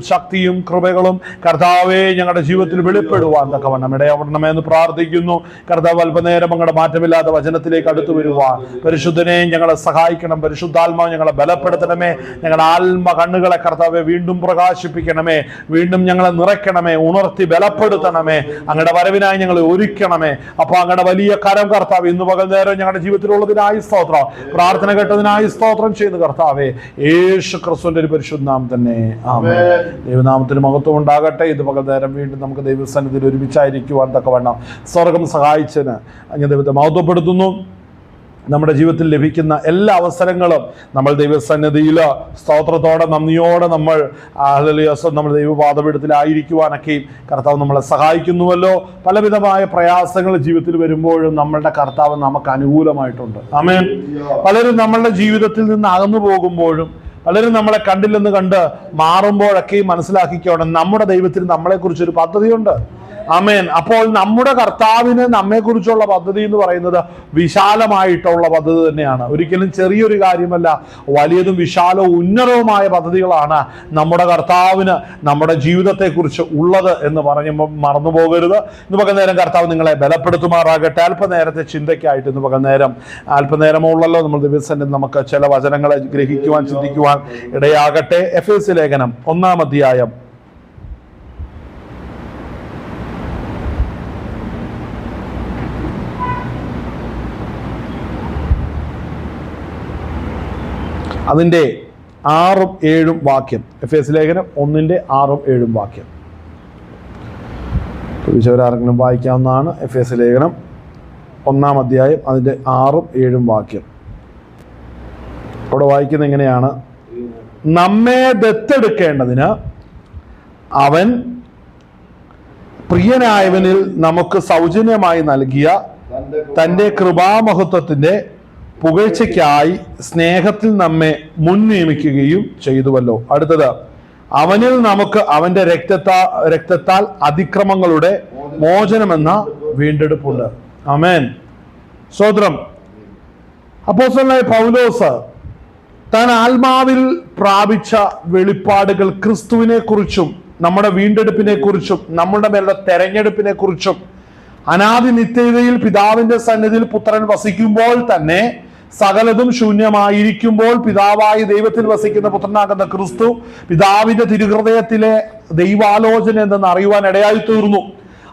ശക്തിയും കൃപകളും കർത്താവെ ഞങ്ങളുടെ ജീവിതത്തിൽ വെളിപ്പെടുവാൻ തക്കവണ്ണം ഇടയാവണമെന്ന് പ്രാർത്ഥിക്കുന്നു. കർത്താവ് അല്പനേരം ഞങ്ങളുടെ മാറ്റമില്ലാത്ത വചനത്തിലേക്ക് അടുത്തു വരുവാൻ പരിശുദ്ധനെ ഞങ്ങളെ സഹായിക്കണം. പരിശുദ്ധാത്മാവ് ഞങ്ങളെ ബലപ്പെടുത്തണമേ. ഞങ്ങളുടെ ആത്മ കണ്ണുകളെ കർത്താവെ വീണ്ടും പ്രകാശിപ്പിക്കണമേ. വീണ്ടും ഞങ്ങളെ നിറയ്ക്കണമേ. ഉണർത്തി ബലപ്പെടുത്തണമേ. അങ്ങയുടെ വരവിനായി ഞങ്ങളെ ഒരുക്കണമേ. അപ്പൊ അങ്ങയുടെ വലിയ കരം കർത്താവ് ഇന്ന് പകൽ നേരം ഞങ്ങളുടെ ജീവിതത്തിലുള്ളതിനായി സ്തോത്രം. പ്രാർത്ഥന കേട്ടതിനായി സ്തോത്രം ചെയ്യുന്നു കർത്താവെ. യേശു ക്രിസ്തുവിന്റെ ഒരു പരിശുദ്ധ നാമം തന്നെ ആമേൻ. ദൈവനാമത്തിന് മഹത്വം ഉണ്ടാകട്ടെ. ഇത് പകൽ നേരം വീണ്ടും നമുക്ക് ദൈവസന്നിധിയിൽ ഒരുമിച്ചായിരിക്കുവാൻ തക്കവണ്ണം സ്വർഗം സഹായിച്ചതിന് അങ്ങ് ദൈവത്തെ മഹത്വപ്പെടുത്തുന്നു. നമ്മുടെ ജീവിതത്തിൽ ലഭിക്കുന്ന എല്ലാ അവസരങ്ങളും നമ്മൾ ദൈവസന്നിധിയിൽ സ്തോത്രത്തോടെ നന്ദിയോടെ നമ്മൾ ദൈവപാദപീഠത്തിലായിരിക്കുവാനൊക്കെയും കർത്താവ് നമ്മളെ സഹായിക്കുന്നുവല്ലോ. പലവിധമായ പ്രയാസങ്ങൾ ജീവിതത്തിൽ വരുമ്പോഴും നമ്മളുടെ കർത്താവ് നമുക്ക് അനുകൂലമായിട്ടുണ്ട്. ആമേൻ. പലരും നമ്മളുടെ ജീവിതത്തിൽ നിന്ന് അകന്നു പോകുമ്പോഴും പലരും നമ്മളെ കണ്ടില്ലെന്ന് കണ്ട് മാറുമ്പോഴൊക്കെയും മനസ്സിലാക്കിക്കോണം നമ്മുടെ ദൈവത്തിന് നമ്മളെക്കുറിച്ചൊരു പദ്ധതിയുണ്ട്. ആമേൻ. അപ്പോൾ നമ്മുടെ കർത്താവിന് നമ്മെക്കുറിച്ചുള്ള പദ്ധതി എന്ന് പറയുന്നത് വിശാലമായിട്ടുള്ള പദ്ധതി തന്നെയാണ്. ഒരിക്കലും ചെറിയൊരു കാര്യമല്ല. വലിയതും വിശാലവും ഉന്നതവുമായ പദ്ധതികളാണ് നമ്മുടെ കർത്താവിന് നമ്മുടെ ജീവിതത്തെക്കുറിച്ച് ഉള്ളത് എന്ന് പറയുമ്പോൾ മറന്നു പോകരുത്. ഇന്ന് പകൽ നേരം കർത്താവ് നിങ്ങളെ ബലപ്പെടുത്തുമാറാകട്ടെ. അല്പനേരത്തെ ചിന്തയ്ക്കായിട്ട് ഇന്ന് പകൽ നേരം അല്പനേരമുള്ളല്ലോ നമ്മൾ ദിവസം നമുക്ക് ചില വചനങ്ങളെ ഗ്രഹിക്കുവാൻ ചിന്തിക്കുവാൻ ഇടയാകട്ടെ. എഫേസ്യ ലേഖനം 1-ാം അധ്യായം അതിൻ്റെ 6-7 വാക്യം. എഫേസ്യ ലേഖനം 1-6-7 വാക്യം ചോദിച്ചവരാരെങ്കിലും വായിക്കാവുന്നതാണ്. എഫേസ്യ ലേഖനം 1-ാം അധ്യായം അതിൻ്റെ 6-7 വാക്യം. അവിടെ വായിക്കുന്നത് എങ്ങനെയാണ്? നമ്മെ ദത്തെടുക്കേണ്ടതിന് അവൻ പ്രിയനായവനിൽ നമുക്ക് സൗജന്യമായി നൽകിയ തൻ്റെ കൃപാമഹത്വത്തിൻ്റെ പുകഴ്ചയ്ക്കായി സ്നേഹത്തിൽ നമ്മെ മുൻ നിയമിക്കുകയും ചെയ്തുവല്ലോ. അടുത്തത്, അവനിൽ നമുക്ക് അവന്റെ രക്തത്താൽ അതിക്രമങ്ങളുടെ മോചനമെന്ന വീണ്ടെടുപ്പുണ്ട്. ആമേൻ. സ്തോത്രം. അപ്പോസ്തലനായ പൗലോസ് താൻ ആത്മാവിൽ പ്രാപിച്ച വെളിപ്പാടുകൾ ക്രിസ്തുവിനെ കുറിച്ചും നമ്മുടെ വീണ്ടെടുപ്പിനെ കുറിച്ചും നമ്മുടെ മേലുള്ള തെരഞ്ഞെടുപ്പിനെ കുറിച്ചും അനാദി നിത്യതയിൽ പിതാവിന്റെ സന്നിധിയിൽ പുത്രൻ വസിക്കുമ്പോൾ തന്നെ സകലതും ശൂന്യമായിരിക്കുമ്പോൾ പിതാവായി ദൈവത്തിൽ വസിക്കുന്ന പുത്രനാകുന്ന ക്രിസ്തു പിതാവിന്റെ തിരുഹൃദയത്തിലെ ദൈവാലോചന എന്തെന്ന് അറിയുവാൻ ഇടയായി തീർന്നു.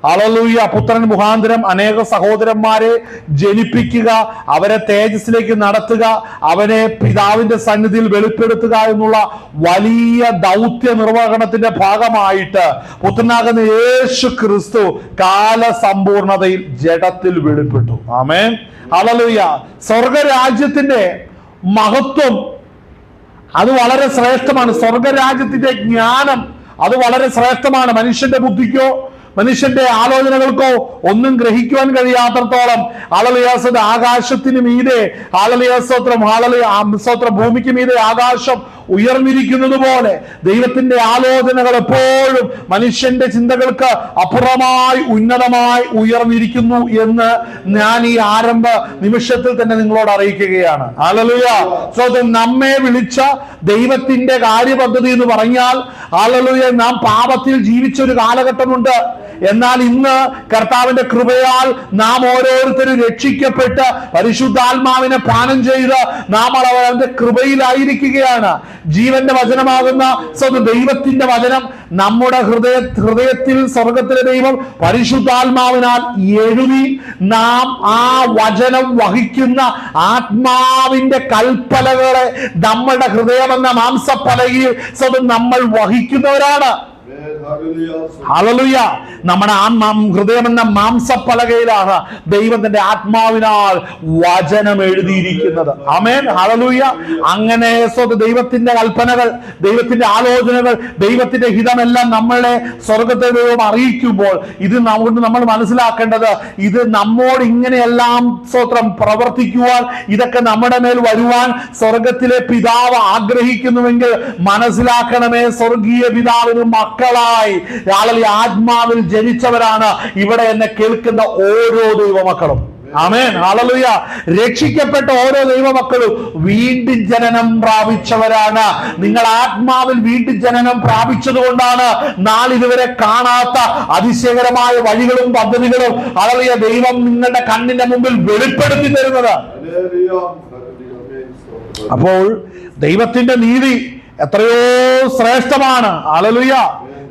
ഹല്ലേലൂയ. പുത്രൻ മുഖാന്തരം അനേക സഹോദരന്മാരെ ജനിപ്പിക്കുക, അവരെ തേജസ്സിലേക്ക് നടത്തുക, അവനെ പിതാവിന്റെ സന്നിധിയിൽ വെളിപ്പെടുത്തുക എന്നുള്ള വലിയ ദൗത്യ നിർവഹണത്തിന്റെ ഭാഗമായിട്ട് പുത്രനാകുന്ന യേശു ക്രിസ്തു കാലസമ്പൂർണതയിൽ ജഡത്തിൽ വെളിപ്പെട്ടു. ആമേൻ. ഹല്ലേലൂയ. സ്വർഗരാജ്യത്തിന്റെ മഹത്വം അത് വളരെ ശ്രേഷ്ഠമാണ്. സ്വർഗരാജ്യത്തിന്റെ ജ്ഞാനം അത് വളരെ ശ്രേഷ്ഠമാണ്. മനുഷ്യന്റെ ബുദ്ധിക്കോ മനുഷ്യന്റെ ആലോചനകൾക്കോ ഒന്നും ഗ്രഹിക്കുവാൻ കഴിയാത്തത്തോളം ഹല്ലേലൂയ ആകാശത്തിന് മീതെ ഹല്ലേലൂയ ഭൂമിക്ക് മീതെ ആകാശം ഉയർന്നിരിക്കുന്നത് പോലെ ദൈവത്തിന്റെ ആലോചനകൾ എപ്പോഴും മനുഷ്യന്റെ ചിന്തകൾക്ക് അപ്പുറമായി ഉന്നതമായി ഉയർന്നിരിക്കുന്നു എന്ന് ഞാൻ ഈ ആരംഭ നിമിഷത്തിൽ തന്നെ നിങ്ങളോട് അറിയിക്കുകയാണ്. ഹല്ലേലൂയ. സ്വന്തം നമ്മെ വിളിച്ച ദൈവത്തിന്റെ കാര്യപദ്ധതി എന്ന് പറഞ്ഞാൽ ഹല്ലേലൂയ നാം പാപത്തിൽ ജീവിച്ചൊരു കാലഘട്ടമുണ്ട്. എന്നാൽ ഇന്ന് കർത്താവിന്റെ കൃപയാൽ നാം ഓരോരുത്തരും രക്ഷിക്കപ്പെട്ട് പരിശുദ്ധാത്മാവിനെ പാനം ചെയ്ത് നാം അവന്റെ കൃപയിലായിരിക്കുകയാണ്. ജീവന്റെ വചനമാകുന്ന ദൈവത്തിന്റെ വചനം നമ്മുടെ ഹൃദയത്തിൽ സ്വർഗത്തിലെ ദൈവം പരിശുദ്ധാത്മാവിനാൽ എഴുതി നാം ആ വചനം വഹിക്കുന്ന ആത്മാവിന്റെ കൽപ്പലകളെ നമ്മുടെ ഹൃദയമെന്ന മാംസപ്പലകയിൽ നമ്മൾ വഹിക്കുന്നവരാണ്. ഹല്ലേലൂയ. നമ്മുടെ ഹൃദയമെന്ന മാംസപ്പലകയിലാണ് ദൈവത്തിന്റെ ആത്മാവിനാൽ വചനം എഴുതിയിരിക്കുന്നത്. ആമേൻ. ഹല്ലേലൂയ. അങ്ങനെ ദൈവത്തിന്റെ കൽപ്പനകൾ, ദൈവത്തിന്റെ ആലോചനകൾ, ദൈവത്തിന്റെ ഹിതമെല്ലാം നമ്മളെ സ്വർഗത്തെ ദൈവം അറിയിക്കുമ്പോൾ ഇത് നമ്മൾ മനസ്സിലാക്കേണ്ടത് ഇത് നമ്മോട് ഇങ്ങനെയെല്ലാം പ്രവർത്തിക്കുവാൻ, ഇതൊക്കെ നമ്മുടെ മേൽ വരുവാൻ സ്വർഗത്തിലെ പിതാവ് ആഗ്രഹിക്കുന്നുവെങ്കിൽ മനസ്സിലാക്കണമേ, സ്വർഗീയ പിതാവിന് മക്കളായി ആത്മാവിൽ ജനിച്ചവരാണ് ഇവിടെ എന്നെ കേൾക്കുന്ന ഓരോ ദൈവമക്കളും. ആമേൻ, ഹല്ലേലൂയ. രക്ഷിക്കപ്പെട്ട ഓരോ ദൈവമക്കളും വീണ്ടും ജനനം പ്രാപിച്ചവരാണ്. നിങ്ങൾ ആത്മാവിൽ വീണ്ടും ജനനം പ്രാപിച്ചത് കൊണ്ടാണ് നാളിതുവരെ കാണാത്ത അതിശയകരമായ വഴികളും പദ്ധതികളും ഹല്ലേലൂയ ദൈവം നിങ്ങളുടെ കണ്ണിന്റെ മുമ്പിൽ വെളിപ്പെടുത്തി തരുന്നത്. അപ്പോൾ ദൈവത്തിന്റെ നീതി എത്രയോ ശ്രേഷ്ഠമാണ്. ഹല്ലേലൂയ.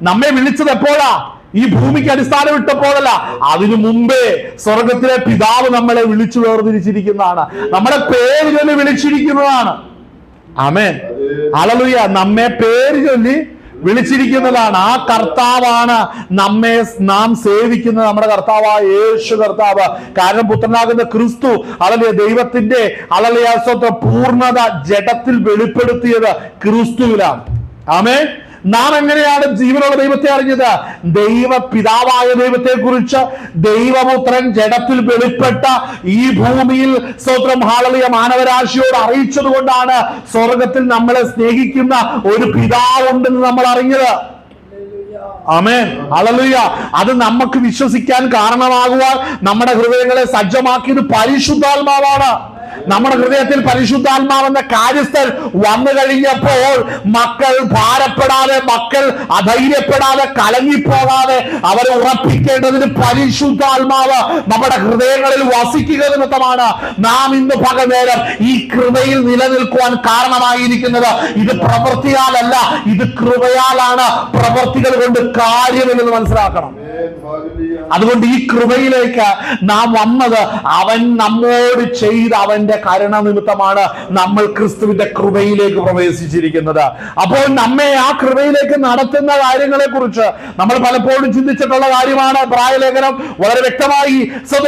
നമ്മെ വിളിച്ചത് എപ്പോഴാ? ഈ ഭൂമിക്ക് അടിസ്ഥാനം ഇട്ടപ്പോഴല്ല, അതിനു മുമ്പേ സ്വർഗത്തിലെ പിതാവ് നമ്മളെ വിളിച്ചു വേർതിരിച്ചിരിക്കുന്നതാണ്. നമ്മുടെ പേര് ചൊല്ലി വിളിച്ചിരിക്കുന്നതാണ്. ആമേൻ, ഹല്ലേലൂയ. നമ്മെ പേര് ചൊല്ലി വിളിച്ചിരിക്കുന്നതാണ്. ആ കർത്താവാണ് നാം സേവിക്കുന്നത്, നമ്മുടെ കർത്താവായ യേശു കർത്താവ്. കാരണം പുത്രനാകുന്ന ക്രിസ്തു ഹല്ലേലൂയ ദൈവത്തിന്റെ ഹല്ലേലൂയ പൂർണ്ണത ജഡത്തിൽ വെളിപ്പെടുത്തിയത് ക്രിസ്തുവിലാണ്. ആമേൻ. നാം എങ്ങനെയാണ് ജീവനുള്ള ദൈവത്തെ അറിഞ്ഞത്? പിതാവായ ദൈവത്തെ കുറിച്ച് ദൈവപുത്രൻ ജഡത്തിൽ വെളിപ്പെട്ട ഈ ഭൂമിയിൽ സ്തോത്രം ഹല്ലേലൂയ മാനവരാശിയോട് അറിയിച്ചത് കൊണ്ടാണ് സ്വർഗത്തിൽ നമ്മളെ സ്നേഹിക്കുന്ന ഒരു പിതാവുണ്ടെന്ന് നമ്മൾ അറിഞ്ഞത്. ആമേൻ, ഹല്ലേലൂയ. അത് നമുക്ക് വിശ്വസിക്കാൻ കാരണമാകുവാൻ നമ്മുടെ ഹൃദയങ്ങളെ സജ്ജമാക്കിയത് പരിശുദ്ധാത്മാവാണ്. നമ്മുടെ ഹൃദയത്തിൽ പരിശുദ്ധാത്മാവെന്ന കാര്യസ്ഥൻ വന്നു കഴിഞ്ഞപ്പോൾ മക്കൾ ഭാരപ്പെടാതെ, മക്കൾ അധൈര്യപ്പെടാതെ, കലങ്ങിപ്പോകാതെ അവരെ ഉറപ്പിക്കേണ്ടതിന് പരിശുദ്ധാത്മാവ് നമ്മുടെ ഹൃദയങ്ങളിൽ വസിക്കുക നിമിത്തമാണ് നാം ഇന്ന് പകൽനേരം ഈ കൃപയിൽ നിലനിൽക്കുവാൻ കാരണമായിരിക്കുന്നത്. ഇത് പ്രവൃത്തിയാലല്ല, ഇത് കൃപയാലാണ്. പ്രവൃത്തികൾ കൊണ്ട് കാര്യമില്ലെന്ന് മനസ്സിലാക്കണം. അതുകൊണ്ട് ഈ കൃപയിലേക്ക് നാം വന്നത് അവൻ നമ്മോട് ചെയ്ത അവന്റെ കരുണ നിമിത്തമാണ് നമ്മൾ ക്രിസ്തുവിന്റെ കൃപയിലേക്ക് പ്രവേശിച്ചിരിക്കുന്നത്. അപ്പോൾ നമ്മെ ആ കൃപയിലേക്ക് നടത്തുന്ന കാര്യങ്ങളെ കുറിച്ച് നമ്മൾ പലപ്പോഴും ചിന്തിച്ചിട്ടുള്ള കാര്യമാണ്. പ്രായലേഖനം വളരെ വ്യക്തമായി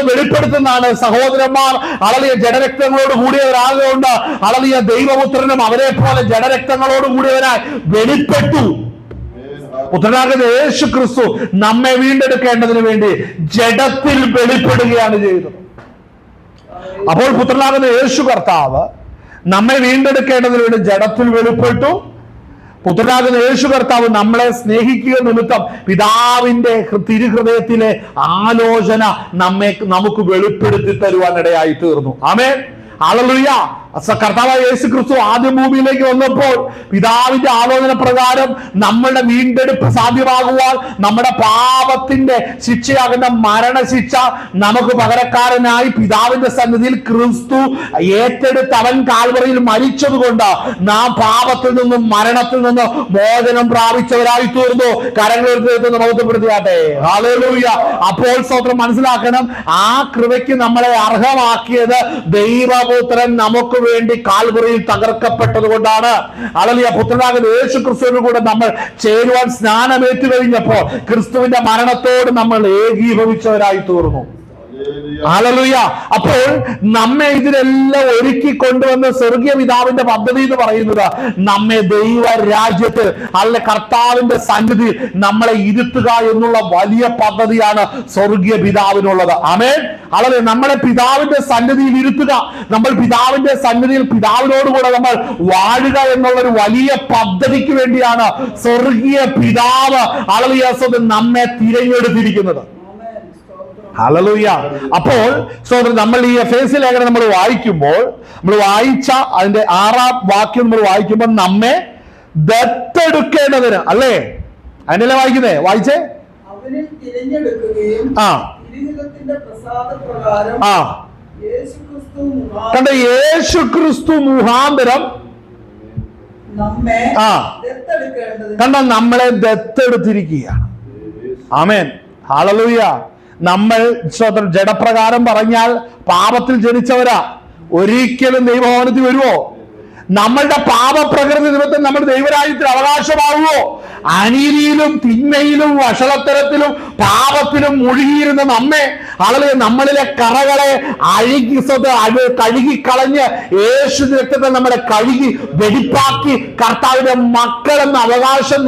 വെളിപ്പെടുത്തുന്നതാണ്. സഹോദരന്മാർ ഹല്ലേലൂയ ജഡരക്തങ്ങളോട് കൂടിയവരാകുകൊണ്ട് ഹല്ലേലൂയ ദൈവപുത്രനും അവരെ പോലെ ജഡരക്തങ്ങളോട് കൂടിയവരായി വെളിപ്പെട്ടു. പുത്രനാകുന്ന യേശു ക്രിസ്തു നമ്മെ വീണ്ടെടുക്കേണ്ടതിന് വേണ്ടി ജഡത്തിൽ വെളിപ്പെടുകയാണ് ചെയ്തത്. അപ്പോൾ പുത്രനാകുന്ന യേശു കർത്താവ് നമ്മെ വീണ്ടെടുക്കേണ്ടതിന് വേണ്ടി ജഡത്തിൽ വെളിപ്പെട്ടു. പുത്രനാകുന്ന യേശു കർത്താവ് നമ്മളെ സ്നേഹിക്കുക നിമിത്തം പിതാവിന്റെ തിരുഹൃദയത്തിലെ ആലോചന നമുക്ക് വെളിപ്പെടുത്തി തരുവാൻ ഇടയായി തീർന്നു. ആമേൻ, ഹല്ലേലൂയ. കർത്താവായ യേശു ക്രിസ്തു ആദ്യ ഭൂമിയിലേക്ക് വന്നപ്പോൾ പിതാവിന്റെ ആലോചന പ്രകാരം നമ്മളുടെ വീണ്ടെടുപ്പ് സാധ്യമാകുവാൻ, നമ്മുടെ പാപത്തിന്റെ ശിക്ഷയാകുന്ന മരണശിക്ഷ നമുക്ക് പകരക്കാരനായി പിതാവിന്റെ സന്നിധിയിൽ ക്രിസ്തു ഏറ്റെടുത്ത് അവൻ കാൽവറിയിൽ മരിച്ചതുകൊണ്ട് നാം പാപത്തിൽ നിന്നും മരണത്തിൽ നിന്നും മോചനം പ്രാപിച്ചവരായി തീർന്നു. കരങ്ങളെടുത്ത് മഹത്വപ്പെടുത്തിയാട്ടെ. ഹല്ലേലൂയ. അപ്പോൾ സ്തോത്രം മനസ്സിലാക്കണം, ആ കൃപയ്ക്ക് നമ്മളെ അർഹമാക്കിയത് ദൈവപുത്രൻ നമുക്ക് വേണ്ടി കാൽവറിയിൽ തകർക്കപ്പെട്ടത് കൊണ്ടാണ്. ഹല്ലേലൂയ. പുത്രനാകുന്ന യേശു ക്രിസ്തുവിനോട് കൂടെ നമ്മൾ ചേരുവാൻ സ്നാനമേറ്റു കഴിഞ്ഞപ്പോൾ ക്രിസ്തുവിന്റെ മരണത്തോട് നമ്മൾ ഏകീഭവിച്ചവരായി തീർന്നു. ഹല്ലേലൂയ. അപ്പോൾ നമ്മെ ഇതിനെല്ലാം ഒരുക്കി കൊണ്ടുവന്ന സ്വർഗീയ പിതാവിന്റെ പദ്ധതി എന്ന് പറയുന്നത് നമ്മെ ദൈവ രാജ്യത്തിൽ അല്ലെ കർത്താവിന്റെ സന്നിധി നമ്മളെ ഇരുത്തുക എന്നുള്ള വലിയ പദ്ധതിയാണ് സ്വർഗീയ പിതാവിനുള്ളത്. ആമേൻ, ഹല്ലേലൂയ. നമ്മളെ പിതാവിന്റെ സന്നിധിയിൽ ഇരുത്തുക, നമ്മൾ പിതാവിന്റെ സന്നിധിയിൽ പിതാവിനോടുകൂടെ നമ്മൾ വാഴുക എന്നുള്ള ഒരു വലിയ പദ്ധതിക്ക് വേണ്ടിയാണ് സ്വർഗീയ പിതാവ് ഹല്ലേലൂയ നമ്മെ തിരഞ്ഞെടുത്തിരിക്കുന്നത്. ഹല്ലേലൂയ. അപ്പോൾ സഹോദരൻ, നമ്മൾ ഈ എഫേസ്യ ലേഖനം നമ്മൾ വായിച്ച അതിന്റെ 6-ാം വാക്യം നമ്മൾ വായിക്കുമ്പോൾ നമ്മെ ദത്തെടുക്കേണ്ടതിന്, അല്ലേ? അതിനല്ലേ വായിക്കുന്നേ? വായിച്ചേ. കണ്ട, യേശു ക്രിസ്തു മുഖാന്തരം കണ്ട നമ്മളെ ദത്തെടുത്തിരിക്കുകയാണ്. ആമേൻ, ഹല്ലേലൂയ. നമ്മൾ ജഡപ്രകാരം പറഞ്ഞാൽ പാപത്തിൽ ജനിച്ചവരാ. ഒരിക്കലും ദൈവഭവനത്തിൽ വരുവോ? നമ്മളുടെ പാപപ്രകൃതി നിമിത്തം നമ്മൾ ദൈവരാജ്യത്തിൽ അവകാശമാവുമോ? അനീതിയിലും തിന്മയിലും വഷളത്തരത്തിലും പാപത്തിലും മുഴുകിയിരുന്ന നമ്മളിലെ കറകളെ കഴുകിക്കളഞ്ഞ് യേശു രക്തത്തെ നമ്മളെ കഴുകി വെടിപ്പാക്കി കർത്താവിന്റെ മക്കളെന്ന അവകാശം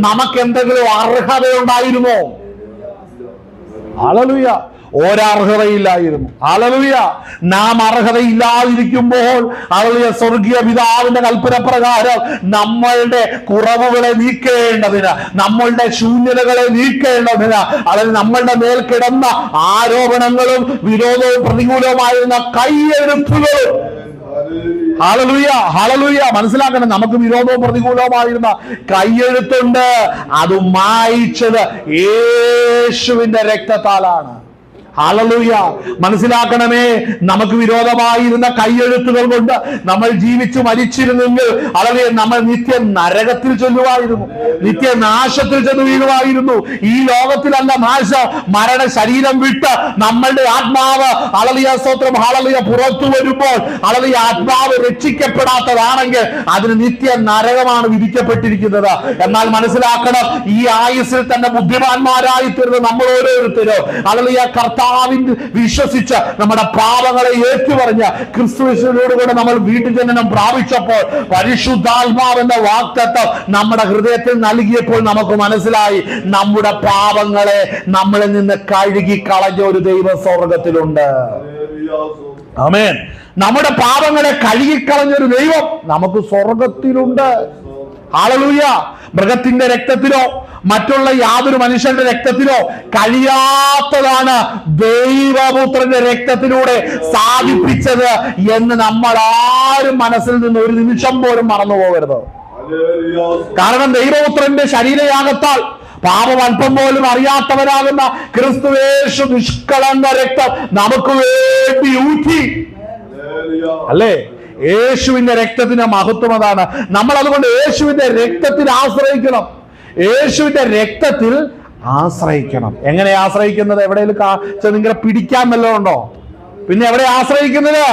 നമുക്ക് എന്തെങ്കിലും അർഹതയുണ്ടായിരുന്നോ? ഹല്ലേലൂയ. ഒരർഹതയില്ലായിരുന്നു. ഹല്ലേലൂയ. നാം അർഹതയില്ലാതിരിക്കുമ്പോൾ ഹല്ലേലൂയ സ്വർഗീയ പിതാവിന്റെ കൽപ്പന പ്രകാരം നമ്മളുടെ കുറവുകളെ നീക്കേണ്ടതിന്, നമ്മളുടെ ശൂന്യതകളെ നീക്കേണ്ടതിന്, അല്ലെങ്കിൽ നമ്മളുടെ മേൽ കിടന്ന ആരോപണങ്ങളും വിരോധവും പ്രതികൂലവുമായിരുന്ന കൈയെഴുത്തുകളും, ഹല്ലേലൂയ ഹല്ലേലൂയ, മനസ്സിലാക്കണം, നമുക്ക് വിരോധവും പ്രതികൂലവുമായിരുന്ന കൈയെഴുത്തുണ്ട്. അത് മായിച്ചത് യേശുവിന്റെ രക്തത്താലാണ്. ഹല്ലേലൂയ, മനസ്സിലാക്കണമേ, നമുക്ക് വിരോധമായിരുന്ന കൈയെഴുത്തുകൾ കൊണ്ട് നമ്മൾ ജീവിച്ചു മരിച്ചിരുന്നെങ്കിൽ അല്ലെങ്കിൽ നമ്മൾ നിത്യ നരകത്തിൽ ചെല്ലുമായിരുന്നു, നിത്യനാശത്തിൽ ചെന്ന് വീഴുമായിരുന്നു. ഈ ലോകത്തിലല്ല നാശം, മരണ ശരീരം വിട്ട് നമ്മളുടെ ആത്മാവ് ഹല്ലേലൂയ സ്തോത്രം ഹല്ലേലൂയ പുറത്തു വരുമ്പോൾ ഹല്ലേലൂയ ആത്മാവ് രക്ഷിക്കപ്പെടാത്തതാണെങ്കിൽ അതിന് നിത്യ നരകമാണ് വിധിക്കപ്പെട്ടിരിക്കുന്നത്. എന്നാൽ മനസ്സിലാക്കണം, ഈ ആയുസ്സിൽ തന്നെ ബുദ്ധിമാന്മാരായി തീർന്ന് നമ്മൾ ഓരോരുത്തരും ഹല്ലേലൂയ കർത്താവിൽ വിശ്വസിച്ച് നമ്മുടെ പാപങ്ങളെ ഏറ്റുപറഞ്ഞ് ക്രിസ്തുവിനോടുകൂടെ നമ്മൾ വീട്ടുജനനം പ്രാപിച്ചപ്പോൾ പരിശുദ്ധാത്മാവെന്ന വാഗ്ദത്തം നമ്മുടെ ഹൃദയത്തിൽ നൽകിയപ്പോൾ നമുക്ക് മനസ്സിലായി, നമ്മുടെ പാപങ്ങളെ നമ്മളിൽ നിന്ന് കഴുകി കളഞ്ഞ ഒരു ദൈവം സ്വർഗത്തിലുണ്ട്. ആമേൻ. നമ്മുടെ പാപങ്ങളെ കഴുകിക്കളഞ്ഞൊരു ദൈവം നമുക്ക് സ്വർഗത്തിലുണ്ട്. ഹല്ലേലൂയ. മൃഗത്തിന്റെ രക്തത്തിലോ മറ്റുള്ള യാതൊരു മനുഷ്യന്റെ രക്തത്തിലോ കഴിയാത്തതാണ് ദൈവപുത്രന്റെ രക്തത്തിലൂടെ സാധിപ്പിച്ചത് എന്ന് നമ്മൾ ആരും മനസ്സിൽ നിന്ന് ഒരു നിമിഷം പോലും മറന്നു പോകരുത്. കാരണം ദൈവപുത്രന്റെ ശരീരയാഗത്താൽ പാപം അല്പം പോലും അറിയാത്തവരാകുന്ന ക്രിസ്തുയേശു നിഷ്കളങ്ക രക്തം നമുക്ക് വേണ്ടി ഊറ്റി, അല്ലേ? യേശുവിന്റെ രക്തത്തിന്റെ മഹത്വം അതാണ്. നമ്മൾ അതുകൊണ്ട് യേശുവിന്റെ രക്തത്തിൽ ആശ്രയിക്കണം. യേശുവിന്റെ രക്തത്തിൽ ആശ്രയിക്കണം. എങ്ങനെ ആശ്രയിക്കുന്നത്? എവിടെയെങ്കിലും നിങ്ങളെ പിടിക്കാൻ വല്ലതും ഉണ്ടോ? പിന്നെ എവിടെ ആശ്രയിക്കുന്നത്?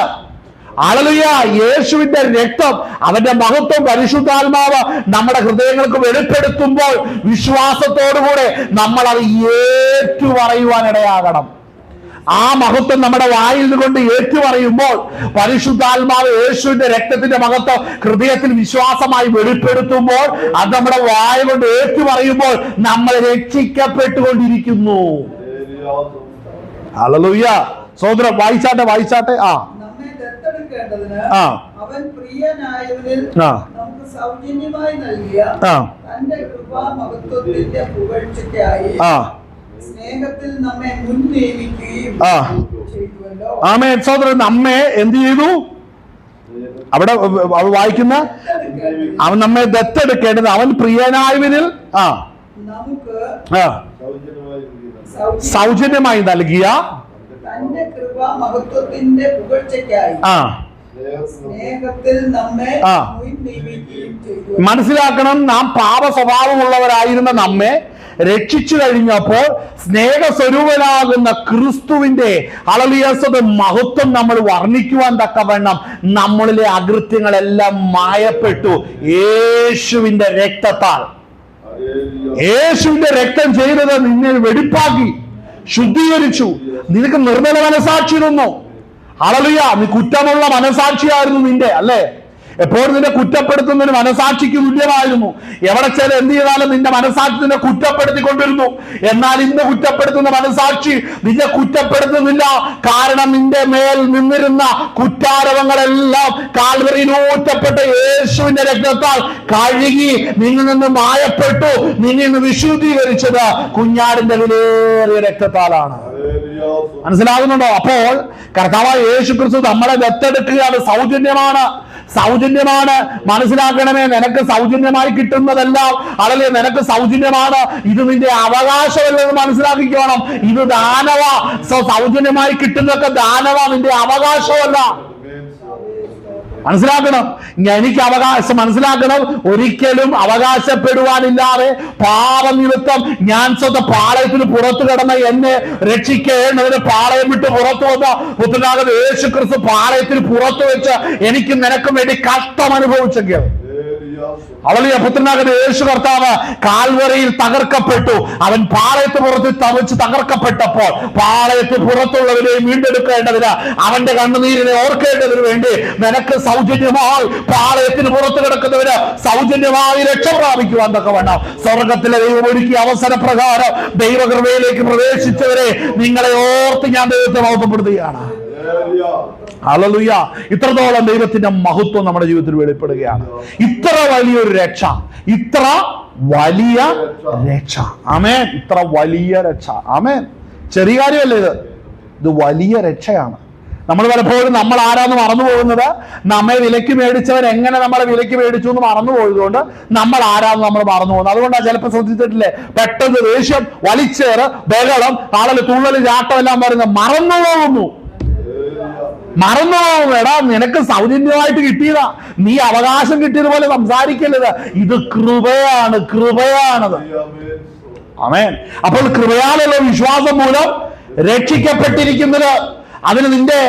ഹല്ലേലൂയ. യേശുവിന്റെ രക്തം, അവന്റെ മഹത്വം പരിശുദ്ധാത്മാവ് നമ്മുടെ ഹൃദയങ്ങൾക്ക് വെളിപ്പെടുത്തുമ്പോൾ വിശ്വാസത്തോടുകൂടെ നമ്മൾ അത് ഏറ്റുപറയുവാനിടയാകണം. ആ മഹത്വം നമ്മുടെ വായിൽ കൊണ്ട് ഏറ്റുപറയുമ്പോൾ പരിശുദ്ധാത്മാവ് യേശുവിന്റെ രക്തത്തിന്റെ മഹത്വം ഹൃദയത്തിൽ വിശ്വാസമായി വെളിപ്പെടുത്തുമ്പോൾ അത് നമ്മുടെ വായ കൊണ്ട് ഏറ്റുപറയുമ്പോൾ നമ്മൾ രക്ഷിക്കപ്പെട്ടുകൊണ്ടിരിക്കുന്നു. ഹല്ലേലൂയ. സഹോദരൻ വായിച്ചാട്ടെ. അവൻ പ്രിയനായവനിൽ നമുക്ക് സൗജന്യമായി നൽകിയ തന്റെ കൃപാമഹത്വത്തിന്റെ പുകഴ്ചയ്ക്കായി സ്നേഹത്തിൽ നമ്മെ മുൻ നിയമിക്കുകയും ചെയ്തുവല്ലോ. ആമേൻ. സഹോദരൻ, നമ്മെ എന്ത് ചെയ്തു? അവിടെ വായിക്കുന്ന അവൻ നമ്മെ ദത്തെടുക്കേണ്ടത് അവൻ പ്രിയനായവനിൽ നമുക്ക് സൗജന്യമായി നൽകിയ തന്റെ കൃപാമഹത്വത്തിന്റെ പുകഴ്ചയ്ക്കായി സ്നേഹത്തിൽ നമ്മെ മുൻ നിയമിക്കുകയും ചെയ്തു. മനസ്സിലാക്കണം, നാം പാപ സ്വഭാവമുള്ളവരായിരുന്ന നമ്മെ രക്ഷിച്ചു കഴിഞ്ഞപ്പോൾ സ്നേഹസ്വരൂപനാകുന്ന ക്രിസ്തുവിന്റെ ഹല്ലേലൂയ മഹത്വം നമ്മൾ വർണ്ണിക്കുവാൻ തക്കവണ്ണം നമ്മളിലെ അകൃത്യങ്ങളെല്ലാം മായപ്പെട്ടു യേശുവിന്റെ രക്തത്താൽ. യേശുവിന്റെ രക്തം ചെയ്തത് നിന്നെ വെടിപ്പാക്കി ശുദ്ധീകരിച്ചു. നിനക്ക് നിർമ്മല മനസാക്ഷി തന്നു. ഹല്ലേലൂയ. നീ കുറ്റമുള്ള മനസാക്ഷിയായിരുന്നു നിന്റെ, അല്ലേ? എപ്പോഴും നിന്നെ കുറ്റപ്പെടുത്തുന്നതിന് മനസാക്ഷിക്ക് തുല്യമായിരുന്നു. എവിടെ ചില എന്ത് ചെയ്താലും നിന്റെ മനസാക്ഷി നിന്നെ കുറ്റപ്പെടുത്തിക്കൊണ്ടിരുന്നു. എന്നാൽ ഇന്ന് കുറ്റപ്പെടുത്തുന്ന മനസാക്ഷി നിന്നെ കുറ്റപ്പെടുത്തുന്നില്ല. കാരണം നിന്റെ മേൽ നിന്നിരുന്ന കുറ്റാരോപങ്ങളെല്ലാം കാൽവറിയിൽ ഊറ്റപ്പെട്ട യേശുവിന്റെ രക്തത്താൽ കഴുകി നിന്നിൽ നിന്ന് മായപ്പെട്ടു. നിന്നിൽ നിന്ന് വിശുദ്ധീകരിച്ചത് കുഞ്ഞാടിന്റെ വിലയേറിയ രക്തത്താലാണ്. മനസ്സിലാകുന്നുണ്ടോ? അപ്പോൾ കർത്താവായ യേശു ക്രിസ്തു നമ്മളെ ദത്തെടുക്കുകയാണ്. സൗജന്യമാണ്. മനസ്സിലാക്കണമേ, നിനക്ക് സൗജന്യമായി കിട്ടുന്നതെല്ലാം അതല്ലേ നിനക്ക് സൗജന്യമാണ്. ഇത് നിന്റെ അവകാശമല്ലെന്ന് മനസ്സിലാക്കിക്കോണം. ഇത് ദാനവ. സൗജന്യമായി കിട്ടുന്നതൊക്കെ ദാനവ, നിന്റെ അവകാശമല്ല. മനസ്സിലാക്കണം. എനിക്ക് അവകാശം മനസ്സിലാക്കണം. ഒരിക്കലും അവകാശപ്പെടുവാനില്ലാതെ പാപനിമിത്തം ഞാൻ സ്വന്തം പാളയത്തിന് പുറത്തു കിടന്ന എന്നെ രക്ഷിക്കേണ്ടതിന് പാളയം വിട്ട് പുറത്തു വന്ന പുത്രനാകുന്ന യേശു ക്രിസ്തു പാളയത്തിന് പുറത്തു വെച്ച് എനിക്ക് നിനക്കും വേണ്ടി കഷ്ടം അനുഭവിച്ചെങ്കിൽ ഹല്ലേലൂയ. പുത്രനാകുന്ന യേശു കർത്താവ് കാൽവറിയിൽ തകർക്കപ്പെട്ടു. അവൻ പാളയത്ത് പുറത്ത് തവച്ച് തകർക്കപ്പെട്ടപ്പോൾ പാളയത്ത് പുറത്തുള്ളവരെ വീണ്ടെടുക്കേണ്ടതിന്, അവന്റെ കണ്ണുനീരിനെ ഓർക്കേണ്ടതിന് വേണ്ടി നിനക്ക് സൗജന്യമായി പാളയത്തിന് പുറത്ത് കിടക്കുന്നവര് സൗജന്യമായി രക്ഷ പ്രാപിക്കുവാൻ തക്കവണ്ണം സ്വർഗത്തിലെ ദൈവം ഒരുക്കിയ അവസരപ്രകാരം ദൈവകൃപയിലേക്ക് പ്രവേശിച്ചവരെ നിങ്ങളെ ഓർത്ത് ഞാൻ ദൈവത്തെ മഹത്വപ്പെടുത്തുകയാണ്. ഹല്ലേലൂയ. ഇത്രത്തോളം ദൈവത്തിന്റെ മഹത്വം നമ്മുടെ ജീവിതത്തിൽ വെളിപ്പെടുകയാണ്. ഇത്ര വലിയൊരു രക്ഷ, ഇത്ര വലിയ രക്ഷ. ആമേൻ. ഇത്ര വലിയ രക്ഷ. ആമേൻ. ചെറിയ കാര്യമല്ല ഇത് വലിയ രക്ഷയാണ്. നമ്മൾ പലപ്പോഴും നമ്മൾ ആരാന്ന് മറന്നു പോകുന്നത്, നമ്മെ വിലക്ക് മേടിച്ചവൻ എങ്ങനെ നമ്മളെ വിലക്ക് മേടിച്ചു എന്ന് മറന്നു പോയതുകൊണ്ട് നമ്മൾ ആരാന്ന് നമ്മൾ മറന്നു പോകുന്നത്. അതുകൊണ്ടാണ് ചിലപ്പോൾ ശ്രദ്ധിച്ചിട്ടില്ലേ, പെട്ടെന്ന് ദേഷ്യം, വലിച്ചേറ്, ബഹളം, ആളല് തുള്ളല്, ചാട്ടം എല്ലാം വരുന്നത് മറന്നു പോകുന്നു. എടാ, നിനക്ക് സൗജന്യമായിട്ട് കിട്ടിയതാ, നീ അവകാശം കിട്ടിയതുപോലെ സംസാരിക്കരുത്. ഇത് കൃപയാണത്. ആമേൻ. അപ്പോൾ കൃപയാലുള്ള വിശ്വാസം മൂലം രക്ഷിക്കപ്പെട്ടിരിക്കുന്നത്. അതിന് നിന്റെ